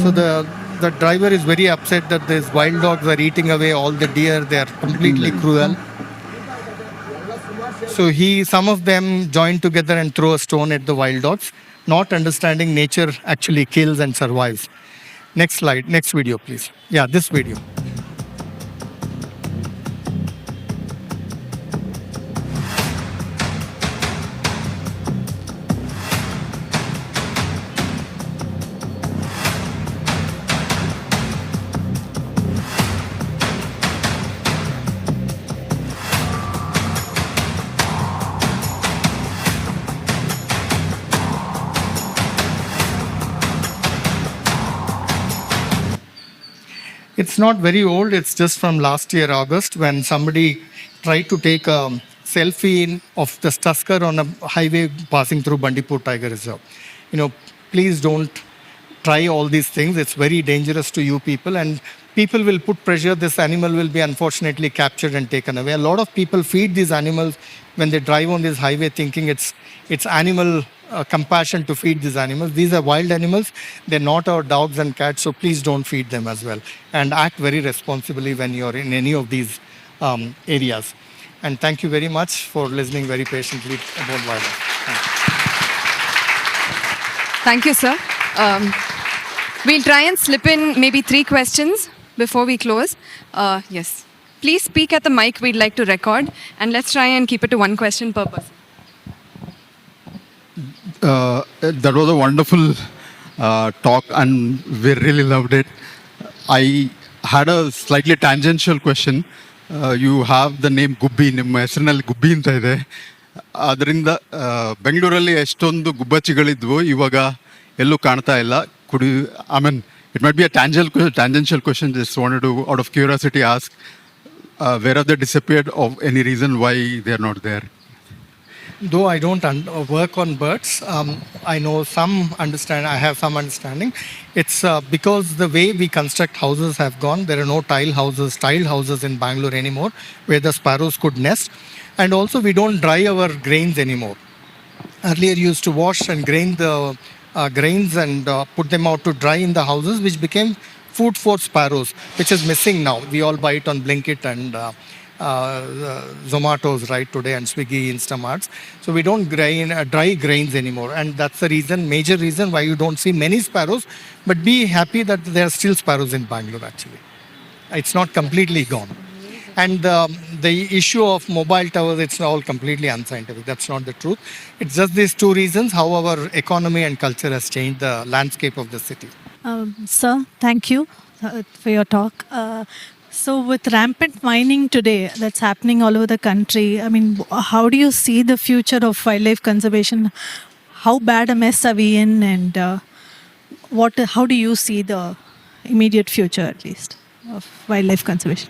So the driver is very upset that these wild dogs are eating away all the deer. They are completely cruel. So some of them join together and throw a stone at the wild dogs, not understanding nature actually kills and survives. Next slide, next video, please. Yeah, this video. It's not very old. It's just from last year, August, when somebody tried to take a selfie of the tusker on a highway passing through Bandipur Tiger Reserve. Please don't try all these things. It's very dangerous to you people, and people will put pressure. This animal will be unfortunately captured and taken away. A lot of people feed these animals when they drive on this highway thinking it's animal compassion to feed these animals. These are wild animals. They're not our dogs and cats, so please don't feed them as well. And act very responsibly when you're in any of these areas. And thank you very much for listening very patiently about wildlife. Thank you, sir. We'll try and slip in maybe 3 questions before we close. Yes. Please speak at the mic. We'd like to record. And let's try and keep it to 1 question per person. That was a wonderful talk and we really loved it. I had a slightly tangential question. You have the name Gubbi, ನಿಮ್ಮ ಹೆಸರಿನಲ್ಲಿ ಗುಬ್ಬಿ ಅಂತ ಇದೆ. ಅದರಿಂದ ಬೆಂಗಳೂರಲ್ಲಿ ಎಷ್ಟೊಂದು ಗುಬ್ಬಚ್ಚಿಗಳಿದ್ವು, ಇವಾಗ ಎಲ್ಲೂ ಕಾಣ್ತಾ ಇಲ್ಲ. It might be a tangential question. Just wanted to, out of curiosity, ask where have they disappeared, of any reason why they are not there? Though I don't work on birds, I know I have some understanding. It's because the way we construct houses have gone. There are no tiled houses in Bangalore anymore where the sparrows could nest. And also we don't dry our grains anymore. Earlier used to wash and grain the grains and put them out to dry in the houses, which became food for sparrows, which is missing now. We all buy it on Blinkit and Zomato's right today, and Swiggy, Instamarts. So we don't dry grains anymore, and that's the major reason why you don't see many sparrows. But be happy that there are still sparrows in Bangalore. Actually, it's not completely gone. And the issue of mobile towers, it's all completely unscientific. That's not the truth. It's just these 2 reasons how our economy and culture has changed the landscape of the city. Sir, thank you for your talk. So with rampant mining today that's happening all over the country, how do you see the future of wildlife conservation? How bad a mess are we in, and how do you see the immediate future, at least, of wildlife conservation?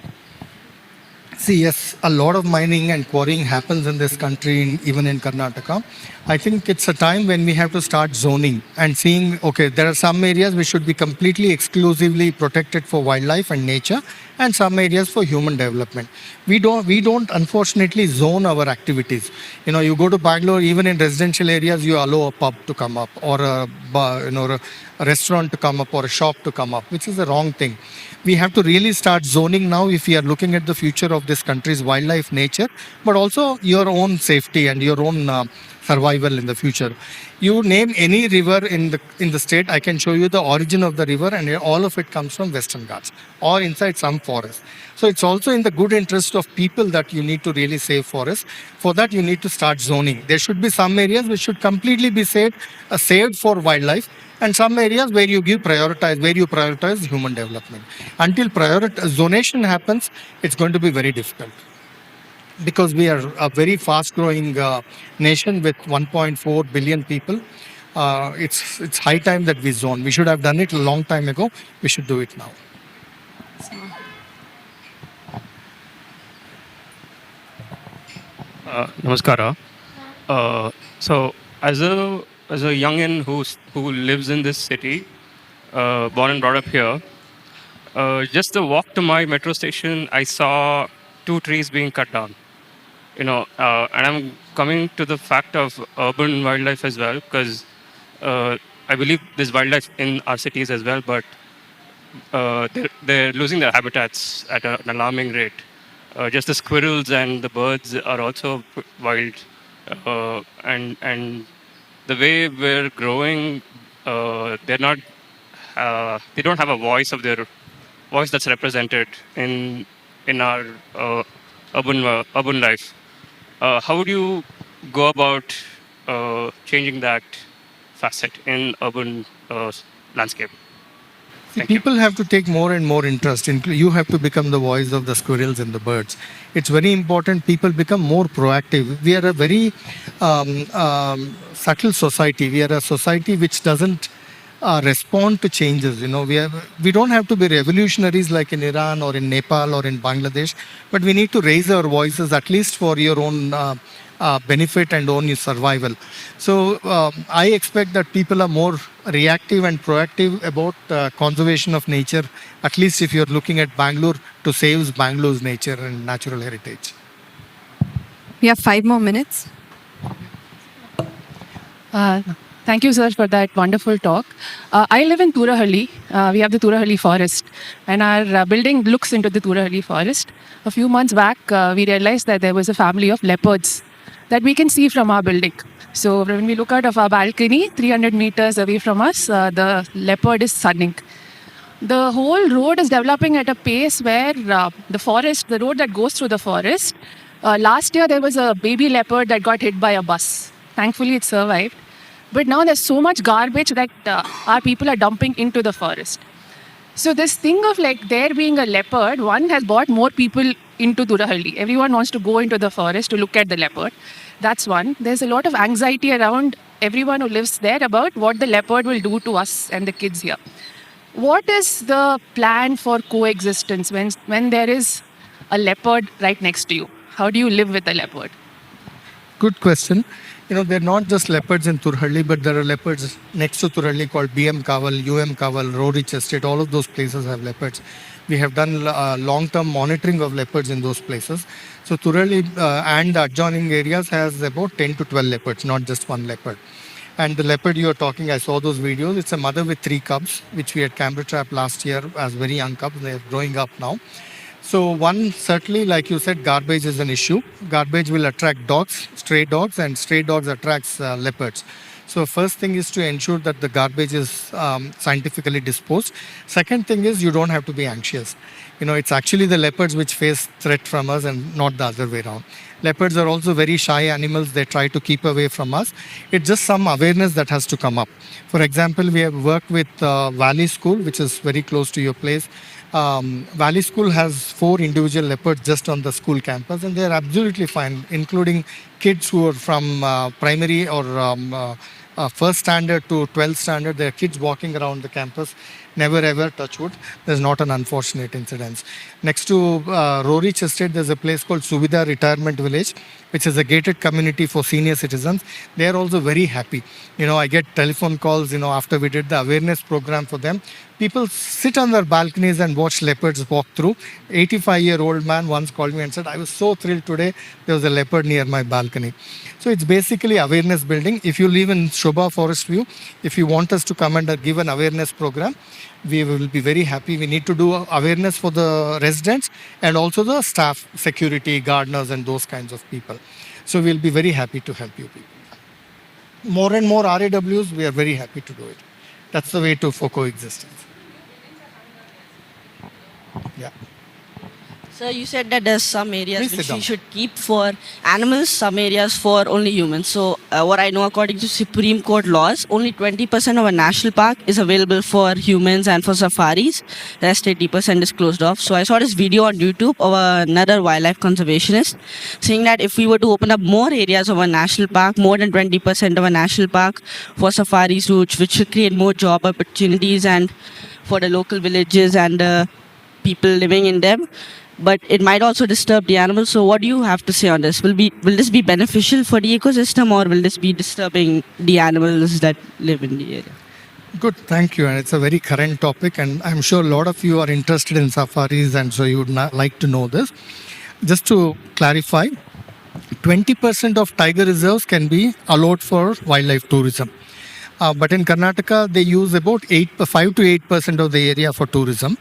See, yes, a lot of mining and quarrying happens in this country, even in Karnataka. I think it's a time when we have to start zoning and seeing, okay, there are some areas which should be completely exclusively protected for wildlife and nature, and some areas for human development. We don't unfortunately zone our activities. You go to Bangalore, even in residential areas, you allow a pub to come up, or a bar, a restaurant to come up, or a shop to come up, which is the wrong thing. We have to really start zoning now if we are looking at the future of this country's wildlife, nature, but also your own safety and your own survival in the future. You name any river in the state, I can show you the origin of the river, and all of it comes from Western Ghats or inside some forest. So it's also in the good interest of people that you need to really save forests. For that, you need to start zoning. There should be some areas which should completely be saved for wildlife, and some areas where you prioritize human development. Until zonation happens, it's going to be very difficult, because we are a very fast growing nation with 1.4 billion people. It's high time that we zone. We should have done it a long time ago. We should do it now. Namaskara. So, as a youngin who lives in this city, born and brought up here, just the walk to my metro station, I saw two trees being cut down. And I'm coming to the fact of urban wildlife as well, because I believe there's wildlife in our cities as well, but they're losing their habitats at an alarming rate. Just the squirrels and the birds are also wild, and the way we're growing, they're not. They don't have a voice that's represented in our urban life. How would you go about changing that facet in urban landscape? Thank you. People have to take more and more interest in. You have to become the voice of the squirrels and the birds. It's very important people become more proactive. We are a very subtle society. We are a society which doesn't respond to changes. We don't have to be revolutionaries like in Iran or in Nepal or in Bangladesh, but we need to raise our voices at least for your own benefit and own your survival. So I expect that people are more reactive and proactive about conservation of nature, at least if you're looking at Bangalore, to save Bangalore's nature and natural heritage. We have 5 more minutes. Thank you, sir, for that wonderful talk. I live in Turahalli. We have the Turahalli forest, and our building looks into the Turahalli forest. A few months back, we realized that there was a family of leopards that we can see from our building. So when we look out of our balcony, 300 meters away from us, the leopard is sunning. The whole road is developing at a pace where the road that goes through the forest, last year there was a baby leopard that got hit by a bus. Thankfully, it survived. But now there's so much garbage that our people are dumping into the forest. So this thing of like there being a leopard, one has brought more people into Turahalli. Everyone wants to go into the forest to look at the leopard. That's one. There's a lot of anxiety around everyone who lives there about what the leopard will do to us and the kids here. What is the plan for coexistence when there is a leopard right next to you? How do you live with a leopard? Good question. They're not just leopards in Turhalli, but there are leopards next to Turhalli called BM Kaval, UM Kaval, Rorich Estate. All of those places have leopards. We have done long-term monitoring of leopards in those places. So Turhalli and the adjoining areas has about 10 to 12 leopards, not just one leopard. And the leopard you're talking, I saw those videos. It's a mother with 3 cubs, which we had camera trapped last year as very young cubs. They're growing up now. So one, certainly, like you said, garbage is an issue. Garbage will attract dogs, and stray dogs attracts leopards. So first thing is to ensure that the garbage is scientifically disposed. Second thing is you don't have to be anxious. It's actually the leopards which face threat from us and not the other way around. Leopards are also very shy animals. They try to keep away from us. It's just some awareness that has to come up. For example, we have worked with Valley School, which is very close to your place. Valley School has 4 individual leopards just on the school campus, and they're absolutely fine, including kids who are from primary or first standard to 12th standard. There are kids walking around the campus. Never ever, touch wood, there's not an unfortunate incident. Next to Rorich Estate, there's a place called Suvidha Retirement Village, which is a gated community for senior citizens. They are also very happy. I get telephone calls, after we did the awareness program for them. People sit on their balconies and watch leopards walk through. 85-year-old man once called me and said, I was so thrilled today, there was a leopard near my balcony. So it's basically awareness building. If you live in Shobha Forest View, if you want us to come and give an awareness program, we will be very happy. We need to do awareness for the residents and also the staff, security, gardeners, and those kinds of people. So we'll be very happy to help you people. More and more RAWs, we are very happy to do it. That's the way for coexistence. Yeah. So you said that there's some areas Please sit which we down. should keep for animals, some areas for only humans. So what I know, according to Supreme Court laws, only 20% of a national park is available for humans and for safaris. The rest 80% is closed off. So I saw this video on YouTube of another wildlife conservationist saying that if we were to open up more areas of a national park, more than 20% of a national park for safaris, which should create more job opportunities and for the local villages and people living in them, but it might also disturb the animals. So what do you have to say on this? Will this be beneficial for the ecosystem, or will this be disturbing the animals that live in the area? Good, thank you. And it's a very current topic, and I'm sure a lot of you are interested in safaris, and so you would like to know this. Just to clarify, 20% of tiger reserves can be allowed for wildlife tourism. But in Karnataka, they use about 5 to 8% of the area for tourism.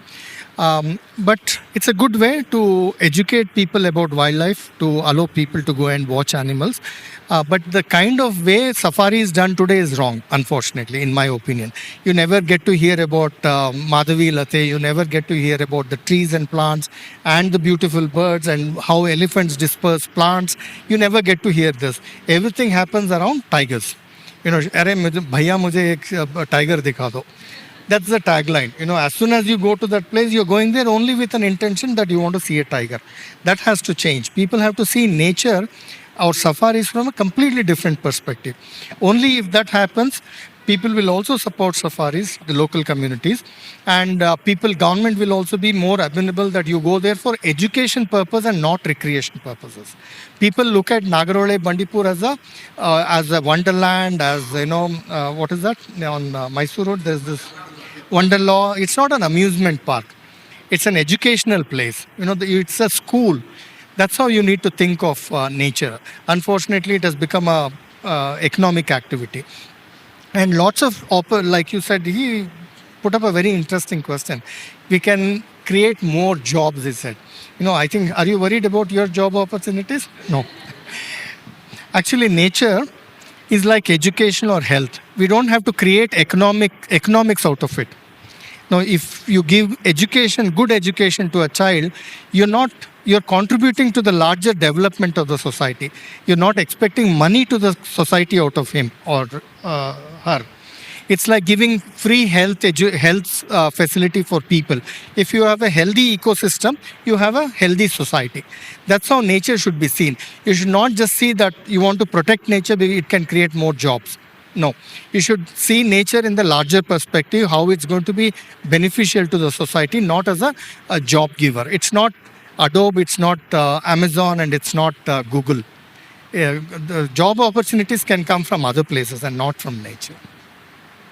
But it's a good way to educate people about wildlife, to allow people to go and watch animals. But the kind of way safari is done today is wrong, unfortunately, in my opinion. You never get to hear about Madhavi Late, you never get to hear about the trees and plants and the beautiful birds and how elephants disperse plants. You never get to hear this. Everything happens around tigers. अरे भैया मुझे एक tiger दिखा दो. That's the tagline. As soon as you go to that place, you're going there only with an intention that you want to see a tiger. That has to change. People have to see nature or safaris from a completely different perspective. Only if that happens, people will also support safaris, the local communities, and government will also be more amenable that you go there for education purpose and not recreation purposes. People look at Nagarole, Bandipur as a wonderland, as what is that on Mysore Road? There's this Wonderlaw. It's not an amusement park. It's an educational place. It's a school. That's how you need to think of nature. Unfortunately, it has become a economic activity. And lots of, like you said, he put up a very interesting question. We can create more jobs, he said. I think, are you worried about your job opportunities? No. Actually, nature is like education or health. We don't have to create economics out of it. Now, if you give good education to a child, you're contributing to the larger development of the society. You're not expecting money to the society out of him or her. It's like giving free health facility for people. If you have a healthy ecosystem, you have a healthy society. That's how nature should be seen. You should not just see that you want to protect nature because it can create more jobs. No, you should see nature in the larger perspective, how it's going to be beneficial to the society, not as a job giver. It's not Adobe, it's not Amazon, and it's not Google. The job opportunities can come from other places and not from nature.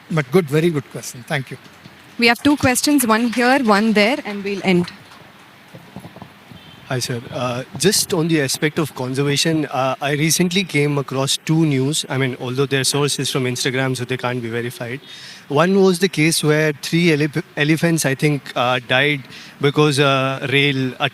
But good, very good question. Thank you. We have two questions, one here, one there, and we'll end. Hi, sir. Just on the aspect of conservation, I recently came across two news. I mean, although their source is from Instagram, so they can't be verified. One was the case where three elephants, I think, died because a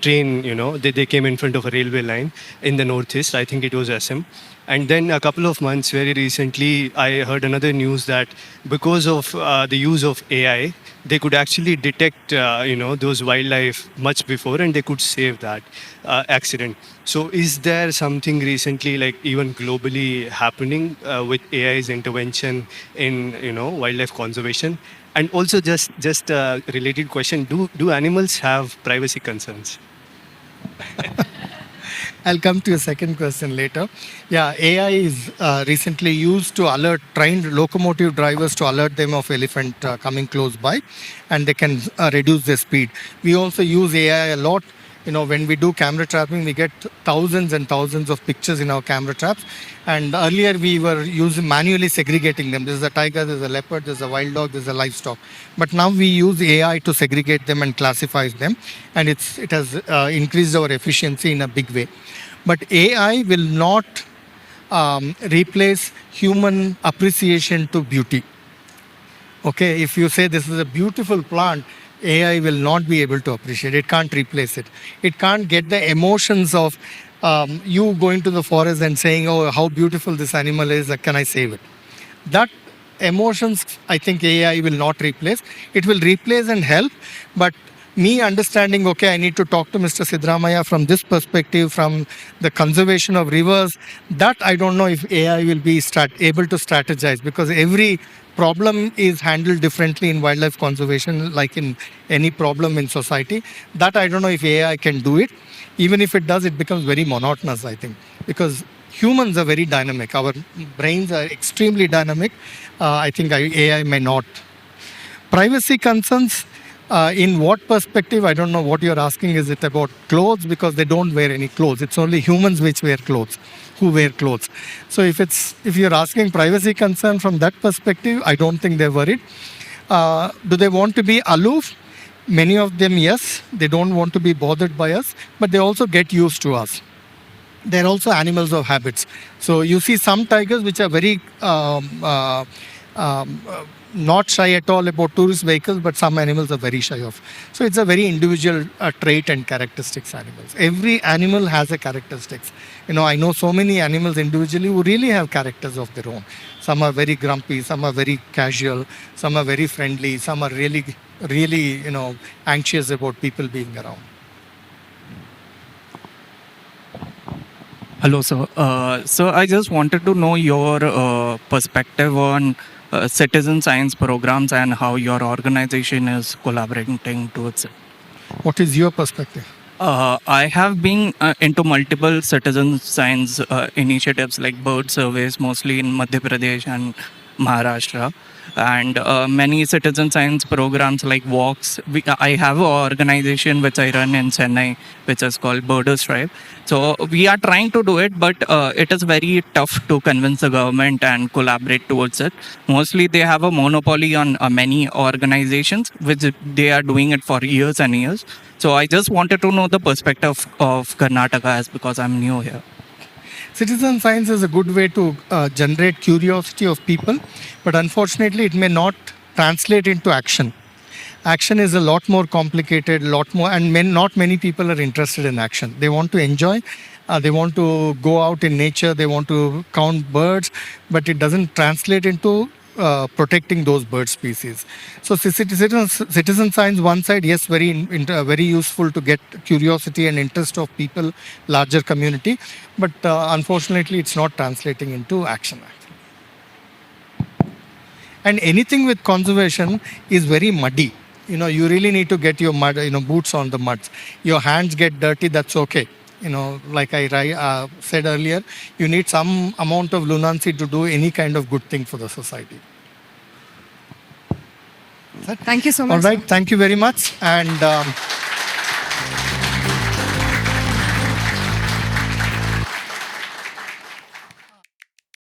train, they came in front of a railway line in the northeast. I think it was Assam. And then a couple of months, very recently, I heard another news that because of the use of AI, they could actually detect, those wildlife much before, and they could save that accident. So, is there something recently, like even globally, happening with AI's intervention in, wildlife conservation? And also, just a related question: Do animals have privacy concerns? I'll come to your second question later. Yeah, AI is recently used to alert trained locomotive drivers to alert them of elephant coming close by, and they can reduce their speed. We also use AI a lot. When we do camera trapping, we get thousands and thousands of pictures in our camera traps. And earlier we were using manually segregating them. This is a tiger, there's a leopard, there's a wild dog, there's a livestock. But now we use AI to segregate them and classify them. And it has increased our efficiency in a big way. But AI will not replace human appreciation to beauty. Okay, if you say this is a beautiful plant, AI will not be able to appreciate it. It can't replace it. It can't get the emotions of you going to the forest and saying, oh, how beautiful this animal is, can I save it? That emotions, I think AI will not replace. It will replace and help, but me understanding, okay, I need to talk to Mr. Sidramaya from this perspective, from the conservation of rivers, that I don't know if AI will be able to strategize, because every problem is handled differently in wildlife conservation, like in any problem in society. That I don't know if AI can do it. Even if it does, it becomes very monotonous, I think, because humans are very dynamic. Our brains are extremely dynamic. I think AI may not. Privacy concerns, in what perspective? I don't know what you're asking. Is it about clothes? Because they don't wear any clothes. It's only humans which wear clothes, who wear clothes. So if you're asking privacy concern from that perspective, I don't think they're worried. Do they want to be aloof? Many of them, yes. They don't want to be bothered by us, but they also get used to us. They're also animals of habits. So you see some tigers which are very not shy at all about tourist vehicles, but some animals are very shy of. So it's a very individual trait and characteristics animals. Every animal has a characteristics. I know so many animals individually who really have characters of their own. Some are very grumpy, some are very casual, some are very friendly, some are really, really, anxious about people being around. Hello, sir. So I just wanted to know your perspective on citizen science programs and how your organization is collaborating towards it. What is your perspective? I have been into multiple citizen science initiatives like bird surveys, mostly in Madhya Pradesh and Maharashtra, and many citizen science programs like walks. I have an organization which I run in Chennai, which is called Birders Tribe. So we are trying to do it, but it is very tough to convince the government and collaborate towards it. Mostly they have a monopoly on many organizations, which they are doing it for years and years. So I just wanted to know the perspective of Karnataka, as because I'm new here. Citizen science is a good way to generate curiosity of people, but unfortunately it may not translate into action. Action is a lot more complicated, lot more, and not many people are interested in action. They want to enjoy, they want to go out in nature, they want to count birds, but it doesn't translate into protecting those bird species. So citizen science, one side, yes, very useful to get curiosity and interest of people, larger community, but unfortunately it's not translating into action. And anything with conservation is very muddy. You really need to get your boots on the muds. Your hands get dirty, that's okay. Like I said earlier, you need some amount of lunacy to do any kind of good thing for the society. Thank you so much. All right, thank you very much. And